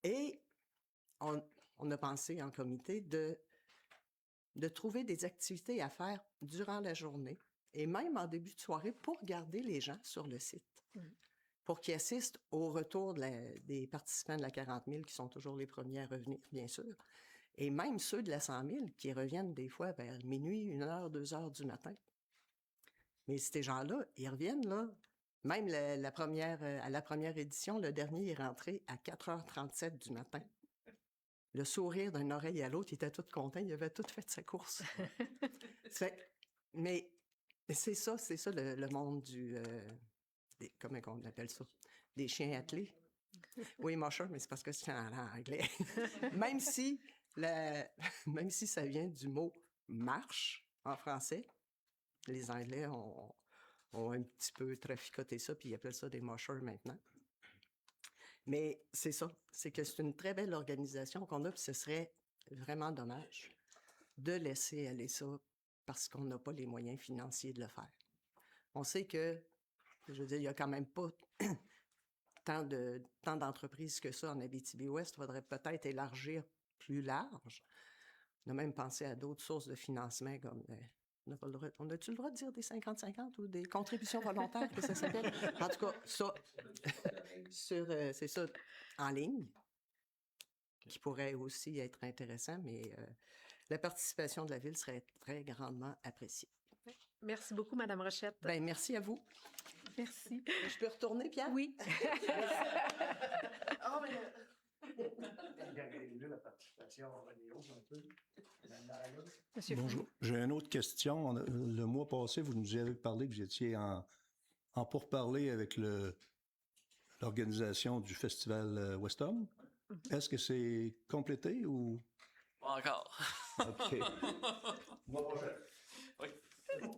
Et on a pensé en comité de trouver des activités à faire durant la journée et même en début de soirée pour garder les gens sur le site. Pour qu'ils assistent au retour des participants de la 40 000 qui sont toujours les premiers à revenir, bien sûr. Et même ceux de la 100 000 qui reviennent des fois vers minuit, 1h, 2h du matin. Mais ces gens-là, ils reviennent là. Même à la première édition, le dernier est rentré à 4h37 du matin. Le sourire d'une oreille à l'autre, il était tout content, il avait tout fait sa course. Mais c'est ça le monde comment on appelle ça? Des chiens attelés. Oui, musher, mais c'est parce que c'est en anglais. Même si ça vient du mot marche en français, les Anglais ont un petit peu traficoté ça, puis ils appellent ça des mushers maintenant. Mais c'est ça, c'est que c'est une très belle organisation qu'on a, puis ce serait vraiment dommage de laisser aller ça parce qu'on n'a pas les moyens financiers de le faire. On sait que, je veux dire, il n'y a quand même pas tant d'entreprises que ça en Abitibi-Ouest. Il faudrait peut-être élargir plus large. On a même pensé à d'autres sources de financement comme... on a-tu le droit de dire des 50-50 ou des contributions volontaires, que ça s'appelle? En tout cas, ça, c'est ça, en ligne, qui pourrait aussi être intéressant, mais la participation de la Ville serait très grandement appréciée. Merci beaucoup, Mme Rochette. Bien, merci à vous. Merci. Je peux retourner, Pierre? Oui. Bonjour. J'ai une autre question. Le mois passé, vous nous avez parlé que vous étiez en pourparlers avec l'organisation du festival Weston. Est-ce que c'est complété ou? Pas encore. OK. Oui.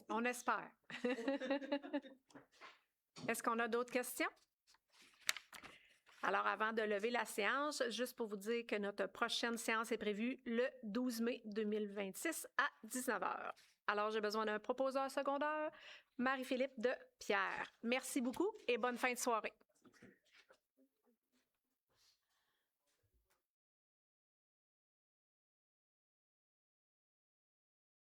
On espère. Est-ce qu'on a d'autres questions? Alors, avant de lever la séance, juste pour vous dire que notre prochaine séance est prévue le 12 mai 2026 à 19h. Alors, j'ai besoin d'un proposeur secondaire, Marie-Philippe de Pierre. Merci beaucoup et bonne fin de soirée.